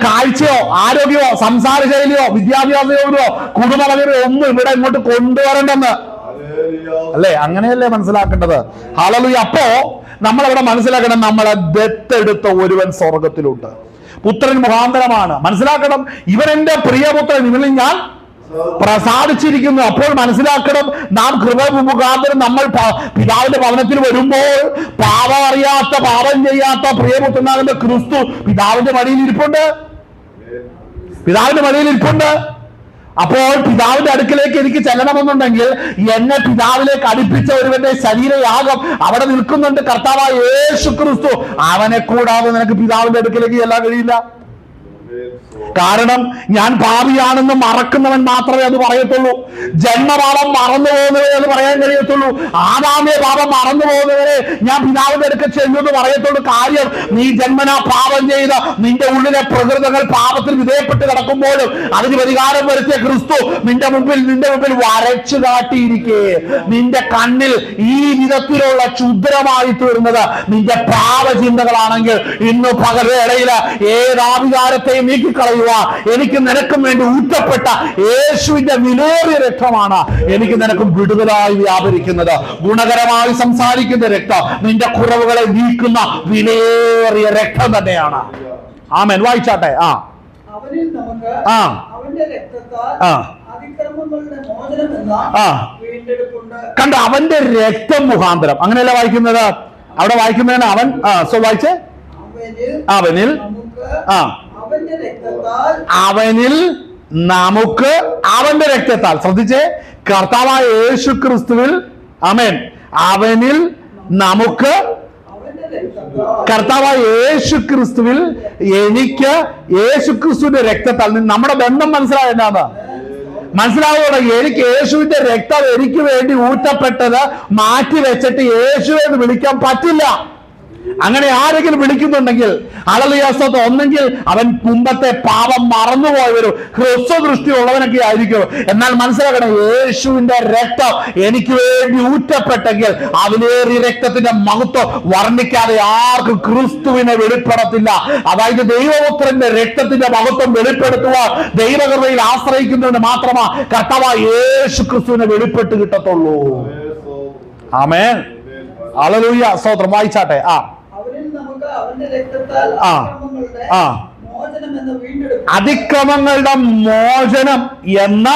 കാഴ്ചയോ ആരോഗ്യമോ സംസാര ശൈലിയോ വിദ്യാഭ്യാസ യോഗ്യമോ കുടുംബമോ ഒന്നും ഇവിടെ ഇങ്ങോട്ട് കൊണ്ടുവരണ്ടെന്ന് അല്ലേ? അങ്ങനെയല്ലേ മനസ്സിലാക്കേണ്ടത്? ഹല്ലേലൂയ. അപ്പോ നമ്മളവിടെ മനസ്സിലാക്കണം, നമ്മളെ ദത്തെടുത്ത ഒരുവൻ സ്വർഗത്തിലുണ്ട്. പുത്രൻ മുഖാന്തരമാണ്. മനസ്സിലാക്കണം, ഇവൻ എന്റെ പ്രിയപുത്രൻ, ഇവനിൽ ഞാൻ പ്രസാദിച്ചിരിക്കുന്നു. അപ്പോൾ മനസ്സിലാക്കണം, നാം കൃപ മുഖാന്തരം നമ്മൾ പിതാവിന്റെ ഭവനത്തിൽ വരുമ്പോൾ പാപം അറിയാത്ത, പാപം ചെയ്യാത്ത പ്രിയപുത്രനാകുന്ന ക്രിസ്തു പിതാവിന്റെ മടിയിൽ ഇരിപ്പുണ്ട്. അപ്പോൾ പിതാവിന്റെ അടുക്കിലേക്ക് എനിക്ക് ചെല്ലണമെന്നുണ്ടെങ്കിൽ എന്നെ പിതാവിലേക്ക് അടുപ്പിച്ച ഒരുവന്റെ ശരീരയാഗം അവിടെ നിൽക്കുന്നുണ്ട്, കർത്താവായ യേശു ക്രിസ്തു. അവനെ കൂടാതെ നിനക്ക് പിതാവിന്റെ അടുക്കിലേക്ക് ചെല്ലാൻ കഴിയില്ല. കാരണം ഞാൻ പാപിയാണെന്ന് മറക്കുന്നവൻ മാത്രമേ അത് പറയത്തുള്ളൂ. ജന്മപാപം മറന്നു പോകുന്നവരെ അത് പറയാൻ കഴിയത്തുള്ളൂ. ആദാമിക പാപം മറന്നു പോകുന്നവരെ ഞാൻ പിതാവിന്റെ അടുക്കൽ ചെല്ലുമെന്ന് പറയത്തുള്ളൂ. കാര്യം, നീ ജന്മനാ പാപം ചെയ്ത് നിന്റെ ഉള്ളിലെ പ്രകൃതങ്ങൾ പാപത്തിൽ വിധേയപ്പെട്ട് കിടക്കുമ്പോഴും അതിന് പരിഹാരം വരുത്തിയ ക്രിസ്തു നിന്റെ മുമ്പിൽ വരച്ചു കാട്ടിയിരിക്കേ. നിന്റെ കണ്ണിൽ ഈ വിധത്തിലുള്ള ക്ഷുദ്രമായി തീർന്നത് നിന്റെ പാപചിന്തകളാണെങ്കിൽ ഇന്ന് പകലിടയില് ഏതാവികാരത്തെയും നീക്കിക്കളയുക. എനിക്ക് നിനക്കും വേണ്ടി ഊറ്റപ്പെട്ട യേശുവിന്റെ വിലയേറിയ രക്തമാണ് എനിക്ക് നിനക്കും വിടുതലായി വ്യാപരിക്കുന്നത്. ഗുണകരമായി സംസാരിക്കുന്ന രക്തം, നിന്റെ കുറവുകളെ നീക്കുന്ന വിലയേറിയ രക്തം തന്നെയാണ്. ആമേൻ. വായിച്ചാട്ടെ. അവനിൽ നമുക്ക് അവന്റെ രക്തത്താൽ അതിക്രമങ്ങളുടെ മോചനമെന്ന വീണ്ടെടുപ്പുണ്ട്. കണ്ടോ, അവന്റെ രക്തം മുഖാന്തരം. അങ്ങനെയല്ല വായിക്കുന്നത്, അവിടെ വായിക്കുന്നതാണ് അവൻ. വായിച്ചേ. അവനിൽ നമുക്ക് അവന്റെ രക്തത്താൽ. ശ്രദ്ധിച്ചേ, കർത്താവായ യേശു ക്രിസ്തുവിൽ. ആമേൻ. അവനിൽ നമുക്ക്, കർത്താവായ യേശു ക്രിസ്തുവിൽ എനിക്ക് യേശു ക്രിസ്തുവിന്റെ രക്തത്താൽ. നമ്മുടെ ബന്ധം മനസ്സിലായെന്നാണ്. മനസ്സിലാവുക, എനിക്ക് യേശുവിന്റെ രക്തം എനിക്ക് വേണ്ടി ഊറ്റപ്പെട്ടത് മാറ്റി വെച്ചിട്ട് യേശു എന്ന് വിളിക്കാൻ പറ്റില്ല. അങ്ങനെ ആരെങ്കിലും വിളിക്കുന്നുണ്ടെങ്കിൽ അളലിയാസത്ത് ഒന്നെങ്കിൽ അവൻ മുമ്പത്തെ പാപം മറന്നുപോയവരും ഹ്രസ്വദൃഷ്ടി ഉള്ളവനൊക്കെ ആയിരിക്കും. എന്നാൽ മനസ്സിലാക്കണം, യേശുവിന്റെ രക്തം എനിക്ക് വേണ്ടി ഊറ്റപ്പെട്ടെങ്കിൽ അതിലേറിയ രക്തത്തിന്റെ മഹത്വം വർണ്ണിക്കാതെ ആർക്കും ക്രിസ്തുവിനെ വെളിപ്പെടത്തില്ല. അതായത് ദൈവപുത്രന്റെ രക്തത്തിന്റെ മഹത്വം വെളിപ്പെടുത്തുവാൻ ദൈവകൃപയിൽ ആശ്രയിക്കുന്നതിന് മാത്രമാ കർത്താവായ യേശു ക്രിസ്തുവിനെ വെളിപ്പെട്ട് കിട്ടത്തുള്ളൂ. ആമേൻ. ഹല്ലേലൂയ. സ്തോത്രം. വായിച്ചാട്ടെ. അതിക്രമങ്ങളുടെ മോചനം എന്ന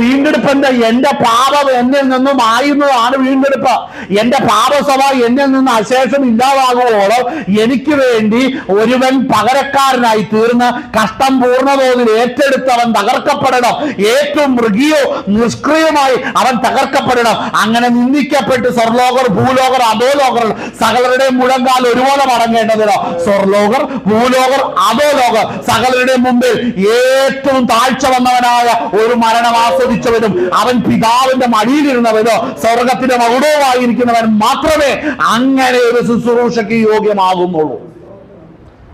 വീണ്ടെടുപ്പ്. എന്റെ പാപം എന്നിൽ നിന്നും ആയുന്നതാണ് വീണ്ടെടുപ്പ്. എന്റെ പാപസഭ എന്നിൽ നിന്ന് അശേഷം ഇല്ലാതാകുവോളം എനിക്ക് വേണ്ടി ഒരുവൻ പകരക്കാരനായി തീർന്ന് കഷ്ടം പൂർണ്ണതോതിൽ ഏറ്റെടുത്തവൻ തകർക്കപ്പെടണം. ഏറ്റവും മൃഗീയോ നിഷ്ക്രിയമായി അവൻ തകർക്കപ്പെടണം. അങ്ങനെ നിന്ദിക്കപ്പെട്ട് സ്വർലോകർ, ഭൂലോകർ, അധോലോകർ സകലരുടെയും മുഴങ്കാൽ ഒരുപോലെ മടങ്ങേണ്ടതിനോ സ്വർലോകർ, ഭൂലോകർ, അധോലോകർ സകലരുടെയും മുമ്പിൽ ഏറ്റവും താഴ്ച വന്നവനായ ഒരു മരണം ആസ്വദിച്ചവനും അവൻ പിതാവിന്റെ മടിയിലിരുന്നവനോ സ്വർഗത്തിന്റെ മകുടവുമായിരിക്കുന്നവൻ മാത്രമേ അങ്ങനെ ഒരു ശുശ്രൂഷയ്ക്ക് യോഗ്യമാകുന്നുള്ളൂ.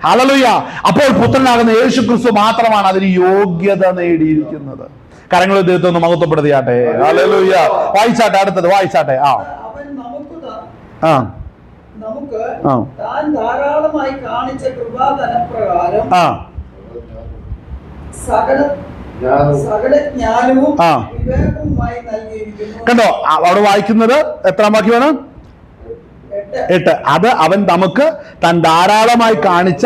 ഹല്ലേലൂയ. അപ്പോൾ പുത്രനാകുന്ന യേശു ക്രിസ്തു മാത്രമാണ് അതിന് യോഗ്യത നേടിയിരിക്കുന്നത്. കരങ്ങൾ ദൈവത്തെ ഒന്ന് മഹത്വപ്പെടുത്തിയാട്ടെ. ഹല്ലേലൂയ. വായിച്ചാട്ടെ, അടുത്തത് വായിച്ചാട്ടെ. നമുക്ക് താൻ ധാരാളമായി കാണിച്ച കൃപാധനപ്രകാരം സകല ജ്ഞാനവും വിവേകവുമായി നൽകിയിരിക്കുന്നു. കണ്ടോ അവിടെ വായിക്കുന്നത് എത്രാം വാക്യമാണ്? 8. അത് അവൻ നമുക്ക് താൻ ധാരാളമായി കാണിച്ച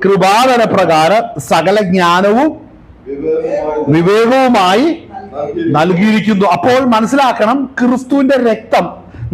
കൃപാവര പ്രകാരം സകല ജ്ഞാനവും വിവേകവുമായി നൽകിയിരിക്കുന്നു. അപ്പോൾ മനസ്സിലാക്കണം, ക്രിസ്തുവിന്റെ രക്തം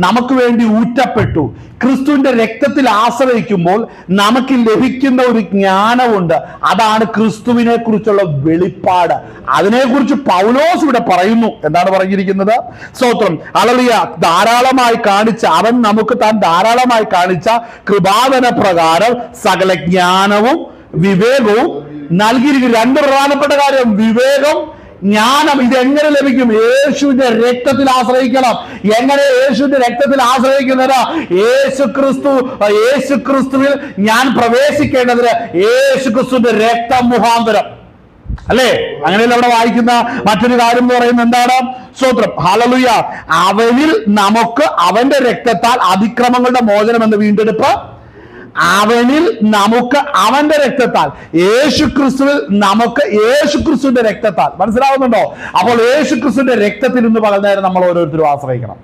നമുക്ക് വേണ്ടി ഊറ്റപ്പെട്ടു. ക്രിസ്തുവിന്റെ രക്തത്തിൽ ആശ്രയിക്കുമ്പോൾ നമുക്ക് ലഭിക്കുന്ന ഒരു ജ്ഞാനമുണ്ട്. അതാണ് ക്രിസ്തുവിനെ കുറിച്ചുള്ള വെളിപ്പാട്. അതിനെക്കുറിച്ച് പൗലോസ് ഇവിടെ പറയുന്നു. എന്താണ് പറഞ്ഞിരിക്കുന്നത്? സ്തോത്രം, ഹല്ലേലൂയ. ധാരാളമായി കാണിച്ച അവൻ നമുക്ക് താൻ ധാരാളമായി കാണിച്ച കൃപാവര പ്രകാരം സകല ജ്ഞാനവും വിവേകവും നൽകിയിരിക്കുന്നു. 2 പ്രധാനപ്പെട്ട കാര്യം: വിവേകം, ജ്ഞാനം. ഇതെങ്ങനെ ലഭിക്കും? യേശുവിന്റെ രക്തത്തിൽ ആശ്രയിക്കണം. എങ്ങനെ യേശുവിന്റെ രക്തത്തിൽ ആശ്രയിക്കുന്നത്? യേശു ക്രിസ്തുവിൽ ഞാൻ പ്രവേശിക്കേണ്ടതിന് യേശു ക്രിസ്തുവിന്റെ രക്തം മുഖാന്തരം, അല്ലേ? അങ്ങനെയല്ല അവിടെ വായിക്കുന്ന മറ്റൊരു കാര്യം എന്ന് പറയുന്നത് എന്താണ്? സ്തോത്രം, ഹല്ലേലൂയ. അവനിൽ നമുക്ക് അവന്റെ രക്തത്താൽ അതിക്രമങ്ങളുടെ മോചനം എന്ന വീണ്ടെടുപ്പ്. അവനിൽ നമുക്ക് അവന്റെ രക്തത്താൽ, യേശു ക്രിസ്തുവിൽ നമുക്ക് യേശു ക്രിസ്തുവിന്റെ രക്തത്താൽ. മനസ്സിലാവുന്നുണ്ടോ? അപ്പോൾ യേശു ക്രിസ്തുവിന്റെ രക്തത്തിൽ നിന്ന് പകർന്നേരം നമ്മൾ ഓരോരുത്തരും ആശ്രയിക്കണം.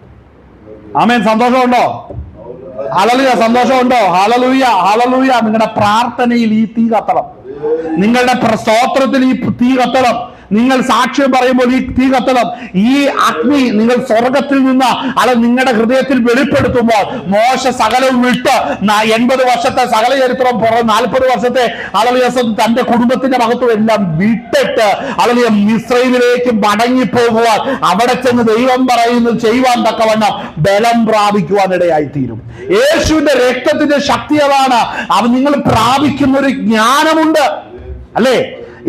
ആമേൻ. സന്തോഷമുണ്ടോ? ഹല്ലേലൂയ. സന്തോഷമുണ്ടോ? ഹല്ലേലൂയ, ഹല്ലേലൂയ. നിങ്ങളുടെ പ്രാർത്ഥനയിൽ ഈ തീ കത്തണം. നിങ്ങളുടെ സ്തോത്രത്തിൽ ഈ തീ കത്തണം. നിങ്ങൾ സാക്ഷ്യം പറയുമ്പോൾ ഈ തീ കത്തണം. ഈ അഗ്നി നിങ്ങൾ സ്വർഗത്തിൽ നിന്ന് നിങ്ങളുടെ ഹൃദയത്തിൽ വെളിപ്പെടുത്തുമ്പോൾ, മോശ സകലവും വിട്ട് 80 വർഷത്തെ സകല ചരിത്രം 40 വർഷത്തെ തന്റെ കുടുംബത്തിന്റെ മഹത്വം എല്ലാം വിട്ടിട്ട് മിസ്രയീമിലേക്ക് മടങ്ങിപ്പോകുവാൻ, അവിടെ ചെന്ന് ദൈവം പറയുന്നത് ചെയ്യുവാൻ തക്കവണ്ണം ബലം പ്രാപിക്കുവാൻ ഇടയായിത്തീരും. യേശുവിന്റെ രക്തത്തിന്റെ ശക്തി അതാണ്. നിങ്ങൾ പ്രാപിക്കുന്ന ഒരു ജ്ഞാനമുണ്ട്, അല്ലേ?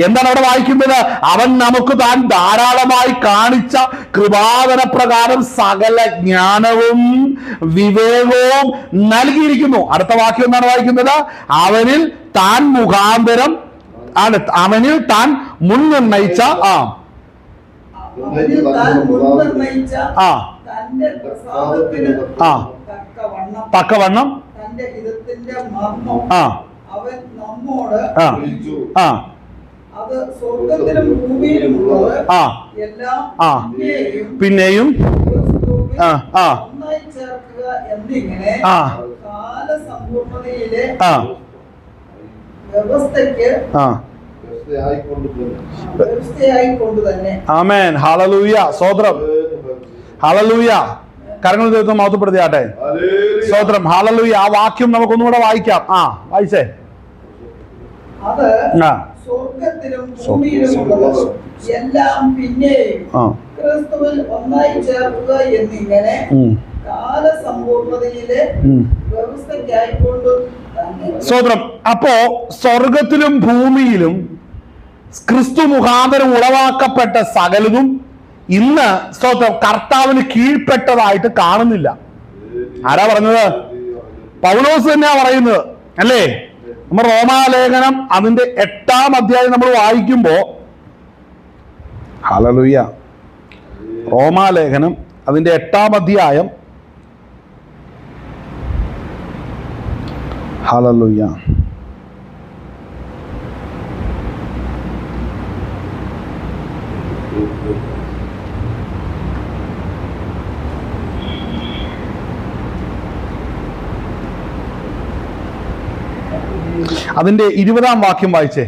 എന്താണ് അവിടെ വായിക്കുന്നത്? അവൻ നമുക്ക് താൻ ധാരാളമായി കാണിച്ച കൃപാവര പ്രകാരം സകല ജ്ഞാനവും വിവേകവും നൽകിയിരിക്കുന്നു. അടുത്ത വാക്യം എന്താണ് വായിക്കുന്നത്? അവനിൽ താൻ മുഖാന്തരം, അവനിൽ താൻ മുൻനിർണയിച്ച തക്കവണ്ണം അവൻ നമ്മോട് അത് സ്വർഗ്ഗത്തിലും ഭൂമിയിലുമുള്ളത് എല്ലാം പിന്നെയും ഒന്നായി ചേർക്കുക എന്നിങ്ങനെ കാലസമ്പൂർണ്ണതയിലെ വ്യവസ്ഥയായിക്കൊണ്ട് തന്നെ. ആമേൻ. ഹല്ലേലൂയ. സ്തോത്രം, ഹല്ലേലൂയ. കരങ്ങൾ ദൈവത്തെ മഹത്വപ്പെടുത്തിയാട്ടെ. സ്തോത്രം, ഹല്ലേലൂയ. ആ വാക്യം നമുക്കൊന്നുകൂടെ വായിക്കാം. വായിച്ചേ. അത് സ്വർഗ്ഗത്തിലും ഭൂമിയിലുമുള്ളത് എല്ലാം പിന്നെയും ക്രിസ്തുവിൽ ഒന്നായി ചേർക്കുക എന്നിങ്ങനെ കാലസമ്പൂർണ്ണതയിലെ വ്യവസ്ഥയ്ക്കായിക്കൊണ്ട് തന്നെ. സ്തോത്രം. അപ്പോ സ്വർഗത്തിലും ഭൂമിയിലും ക്രിസ്തു മുഖാന്തരം ഉളവാക്കപ്പെട്ട സകലതും ഇന്ന് സ്തോത്രം കർത്താവിന് കീഴ്പ്പെട്ടതായിട്ട് കാണുന്നില്ല. ആരാ പറഞ്ഞത്? പൗലോസ് തന്നെയാ പറയുന്നത്, അല്ലേ? നമ്മൾ റോമാലേഖനം അതിന്റെ 8-ാം അധ്യായം നമ്മൾ വായിക്കുമ്പോ, ഹല്ലേലൂയ, റോമാലേഖനം അതിന്റെ 8-ാം അധ്യായം, ഹല്ലേലൂയ, അതിന്റെ 20-ാം വാക്യം വായിച്ചേ.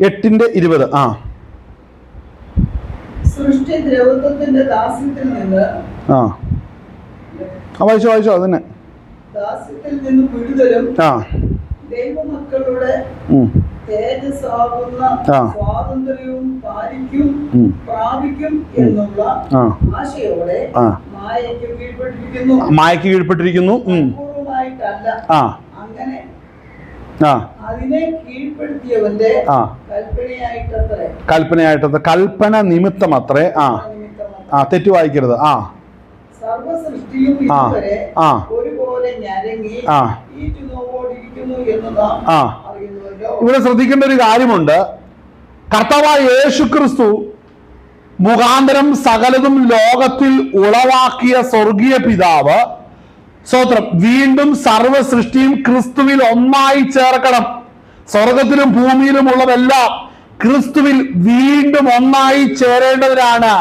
8:20. സൃഷ്ടി ദ്രവത്വത്തിന്റെ ദാസ്യത്തിൽ നിന്ന് വായിച്ചോ അതിനെ. ദാസ്യത്തിൽ നിന്ന് വിടുതലും ദൈവമക്കളുടെ തേജസ്സാകുന്ന സ്വാതന്ത്ര്യവും പ്രാപിക്കും എന്നുള്ള ആശയോടെ മായയ്ക്ക് കീഴ്പ്പെട്ടിരിക്കുന്നു. അങ്ങനെ അതിനെ കീഴ്പ്പെടുത്തിയവന്റെ കൽപ്പനയായിട്ടത്രേ, കൽപ്പന നിമിത്തം അത്രേ. തെറ്റു വായിക്കരുത്. സർവസൃഷ്ടിയും ഇതുവരെ ഒരുപോലെ ഞരങ്ങി ഈറ്റുനോവോടിരിക്കുന്നു എന്ന് നാം അറിയുന്നുവല്ലോ. ഇവിടെ ശ്രദ്ധിക്കേണ്ട ഒരു കാര്യമുണ്ട്. കർത്താവായ യേശുക്രിസ്തു മുഖാന്തരം സകലതും ലോകത്തിൽ ഉളവാക്കിയ സ്വർഗീയ പിതാവ് സ്തോത്രം വീണ്ടും സർവ്വ സൃഷ്ടിയും ക്രിസ്തുവിൽ ഒന്നായി ചേർക്കണം. സ്വർഗത്തിലും ഭൂമിയിലും ഉള്ളതെല്ലാം ക്രിസ്തുവിൽ വീണ്ടും ഒന്നായി ചേരേണ്ടവരാണ്.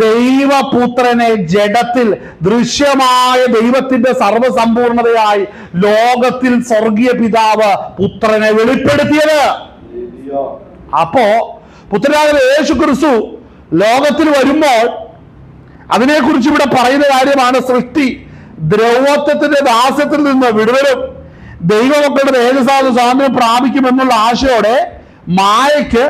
ദൈവപുത്രനെ ജഡത്തിൽ ദൃശ്യമായ ദൈവത്തിന്റെ സർവസമ്പൂർണതയായി ലോകത്തിൽ സ്വർഗീയ പിതാവ് പുത്രനെ വെളിപ്പെടുത്തിയത്. അപ്പോ പുത്രനായ യേശു ക്രിസ്തു ലോകത്തിൽ വരുമ്പോൾ അതിനെക്കുറിച്ച് ഇവിടെ പറയുന്ന കാര്യമാണ് സൃഷ്ടി ദ്രവത്വത്തിന്റെ ദാസ്യത്തിൽ നിന്ന് വിടുതലും ദൈവമക്കളുടെ തേജസ്സാകുന്ന സ്വാതന്ത്ര്യം പ്രാപിക്കുമെന്നുള്ള ആശയോടെ മായയ്ക്ക്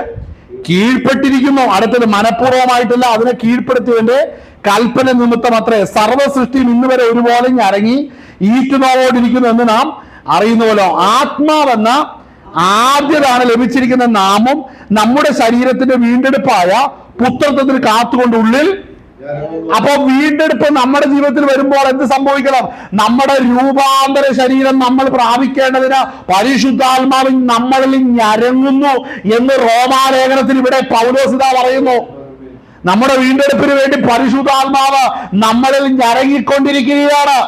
കീഴ്പ്പെട്ടിരിക്കുന്നു. അടുത്തത് മനഃപൂർവ്വമായിട്ടല്ല, അതിനെ കീഴ്പ്പെടുത്തിയതിന്റെ കൽപ്പന നിമിത്തം അത്രേ സർവ്വ സൃഷ്ടിയും ഇന്ന് വരെ ഒരുപോലെ ഞരങ്ങി ഈറ്റുനോവോടിരിക്കുന്നു എന്ന് നാം അറിയുന്നുവല്ലോ. ആത്മാവെന്ന ആദ്യതാണ് ലഭിച്ചിരിക്കുന്ന നാമം നമ്മുടെ ശരീരത്തിന്റെ വീണ്ടെടുപ്പായ പുത്രത്വത്തിന് കാത്തുകൊണ്ട് ഉള്ളിൽ. അപ്പൊ വീണ്ടെടുപ്പ് നമ്മുടെ ജീവിതത്തിൽ വരുമ്പോൾ എന്ത് സംഭവിക്കണം? നമ്മുടെ രൂപാന്തര ശരീരം നമ്മൾ പ്രാപിക്കേണ്ടതിന് പരിശുദ്ധാത്മാവിൽ നമ്മളിൽ ഞരങ്ങുന്നു എന്ന് റോമാലേഖനത്തിൽ ഇവിടെ പൗലോസിതാ പറയുന്നു. നമ്മുടെ വീണ്ടെടുപ്പിന് വേണ്ടി പരിശുദ്ധാത്മാവ് നമ്മളിൽ ഞരങ്ങിക്കൊണ്ടിരിക്കുകയാണ്.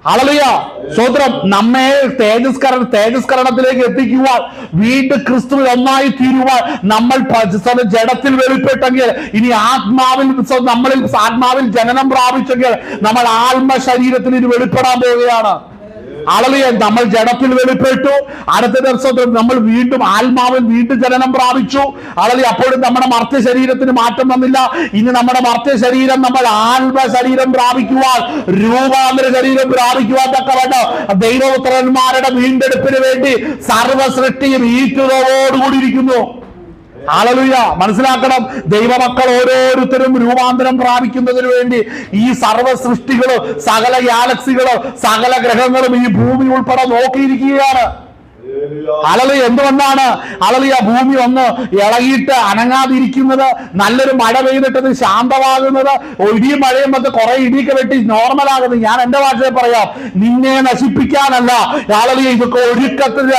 ഹല്ലേലൂയ, സ്തോത്രം. നമ്മെ തേജസ്കരണത്തിലേക്ക് എത്തിക്കുവാൻ, വീണ്ടും ക്രിസ്തുവിൽ ഒന്നായി തീരുവാൻ നമ്മൾ ജഡത്തിൽ വെളിപ്പെട്ടെങ്കിൽ ഇനി ആത്മാവിൽ ജനനം പ്രാപിച്ചെങ്കിൽ നമ്മൾ ആത്മശരീരത്തിൽ ഇനി വെളിപ്പെടാൻ പോവുകയാണ്. ഹല്ലേലൂയ, നമ്മൾ ജഡത്തിൽ വെളിപ്പെട്ടു. അടുത്ത ദിവസം നമ്മൾ വീണ്ടും ആത്മാവിൽ വീണ്ടും ജനനം പ്രാപിച്ചു. ഹല്ലേലൂയ, അപ്പോഴും നമ്മുടെ മർത്യ ശരീരത്തിന് മാറ്റം വന്നില്ല. ഇനി നമ്മുടെ മർത്യ ശരീരം നമ്മൾ ആത്മശരീരം പ്രാപിക്കുവാൻ, രൂപാന്തര ശരീരം പ്രാപിക്കുവാൻ തക്കവണ്ണം ദൈവപുത്രന്മാരുടെ വീണ്ടെടുപ്പിന് വേണ്ടി സർവ്വ സൃഷ്ടിയും ഈറ്റുതോടുകൂടിയിരിക്കുന്നു. ഹല്ലേലൂയ, മനസ്സിലാക്കണം. ദൈവമക്കൾ ഓരോരുത്തരും രൂപാന്തരം പ്രാപിക്കുന്നതിന് വേണ്ടി ഈ സർവ്വ സൃഷ്ടികളും സകല ഗാലക്സികളും സകല ഗ്രഹങ്ങളും ഈ ഭൂമി ഉൾപ്പെടെ നോക്കിയിരിക്കുകയാണ്. ഹല്ലേലൂയ, എന്തുകൊണ്ടാണ് ഹല്ലേലൂയ ഭൂമി ഒന്ന് ഇളകിയിട്ട് അനങ്ങാതിരിക്കുന്നത്? നല്ലൊരു മഴ പെയ്തിട്ട് ശാന്തമാകുന്നത്, ഇടിയും മഴയും വന്ന് കുറെ ഇടിയൊക്കെ വെട്ടി നോർമലാകുന്നത്. ഞാൻ എന്റെ ഭാഷയിൽ പറയാം, നിന്നെ നശിപ്പിക്കാനല്ല. ഹല്ലേലൂയ, ഇതൊക്കെ ഒരുക്കത്തിന്റെ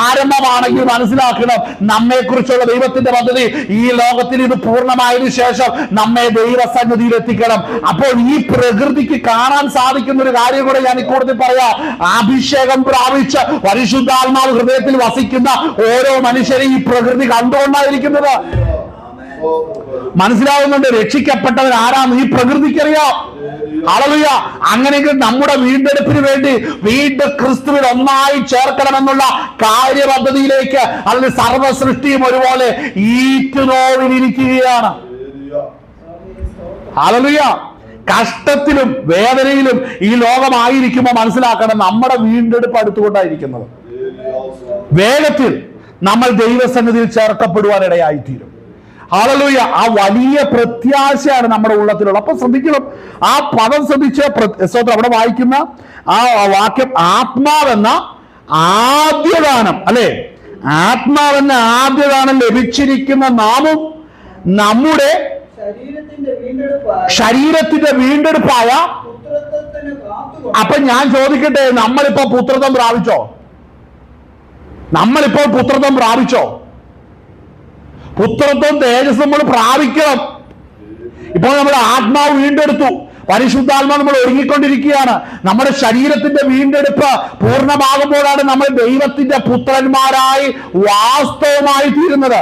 ആരംഭമാണെങ്കിൽ മനസ്സിലാക്കണം, നമ്മെ കുറിച്ചുള്ള ദൈവത്തിന്റെ പദ്ധതി ഈ ലോകത്തിൽ ഇത് പൂർണ്ണമായതിനു ശേഷം നമ്മെ ദൈവസന്നിധിയിൽ എത്തിക്കണം. അപ്പോൾ ഈ പ്രകൃതിക്ക് കാണാൻ സാധിക്കുന്ന ഒരു കാര്യം കൂടെ ഞാൻ ഇക്കൂട്ടത്തിൽ പറയാം. അഭിഷേകം പ്രാപിച്ച് പരിശുദ്ധാത്മാവ് ഹൃദയത്തിൽ വസിക്കുന്ന ഓരോ മനുഷ്യരെയും ഈ പ്രകൃതി കണ്ടുകൊണ്ടായിരിക്കുന്നത്. മനസ്സിലാവുന്നുണ്ട്? രക്ഷിക്കപ്പെട്ടവൻ ആരാന്ന് ഈ പ്രകൃതിക്കറിയാം. ഹല്ലേലൂയ, അങ്ങനെയെങ്കിൽ നമ്മുടെ വീണ്ടെടുപ്പിന് വേണ്ടി വീണ്ടും ക്രിസ്തുവിൽ ഒന്നായി ചേർക്കണമെന്നുള്ള കാര്യപദ്ധതിയിലേക്ക് അതിന് സർവ്വ സൃഷ്ടിയും ഒരുപോലെ ഈറ്റുനോവിലിരിക്കുകയാണ്. ഹല്ലേലൂയ, കഷ്ടത്തിലും വേദനയിലും ഈ ലോകമായിരിക്കുമ്പോൾ മനസ്സിലാക്കണം, നമ്മുടെ വീണ്ടെടുപ്പ് അടുത്തുകൊണ്ടായിരിക്കുന്നത്. വേഗത്തിൽ നമ്മൾ ദൈവസന്നിധിയിൽ ചേർക്കപ്പെടുവാനിടയായിത്തീരും. ഹല്ലേലൂയ, ആ വലിയ പ്രത്യാശയാണ് നമ്മുടെ ഉള്ളത്തിലുള്ള. അപ്പൊ ശ്രദ്ധിക്കണം, ആ പദം ശ്രദ്ധിച്ച് അവിടെ വായിക്കുന്ന ആ വാക്യം, ആത്മാവെന്ന ആദ്യദാനം, അല്ലെ? ആത്മാവെന്ന ആദ്യദാനം ലഭിച്ചിരിക്കുന്ന നാമും നമ്മുടെ ശരീരത്തിന്റെ വീണ്ടെടുപ്പായ. അപ്പൊ ഞാൻ ചോദിക്കട്ടെ, നമ്മളിപ്പോ പുത്രത്വം പ്രാപിച്ചോ? നമ്മളിപ്പോൾ പുത്രത്വം പ്രാപിച്ചോ? പുത്രത്വം തേജസ് നമ്മൾ പ്രാപിക്കണം. ഇപ്പോൾ നമ്മുടെ ആത്മാവ് വീണ്ടെടുത്തു, പരിശുദ്ധാത്മാവ് നമ്മൾ ഒരുങ്ങിക്കൊണ്ടിരിക്കുകയാണ്. നമ്മുടെ ശരീരത്തിന്റെ വീണ്ടെടുപ്പ് പൂർണ്ണമാകുമ്പോഴാണ് നമ്മൾ ദൈവത്തിന്റെ പുത്രന്മാരായി വാസ്തവമായി തീരുന്നത്.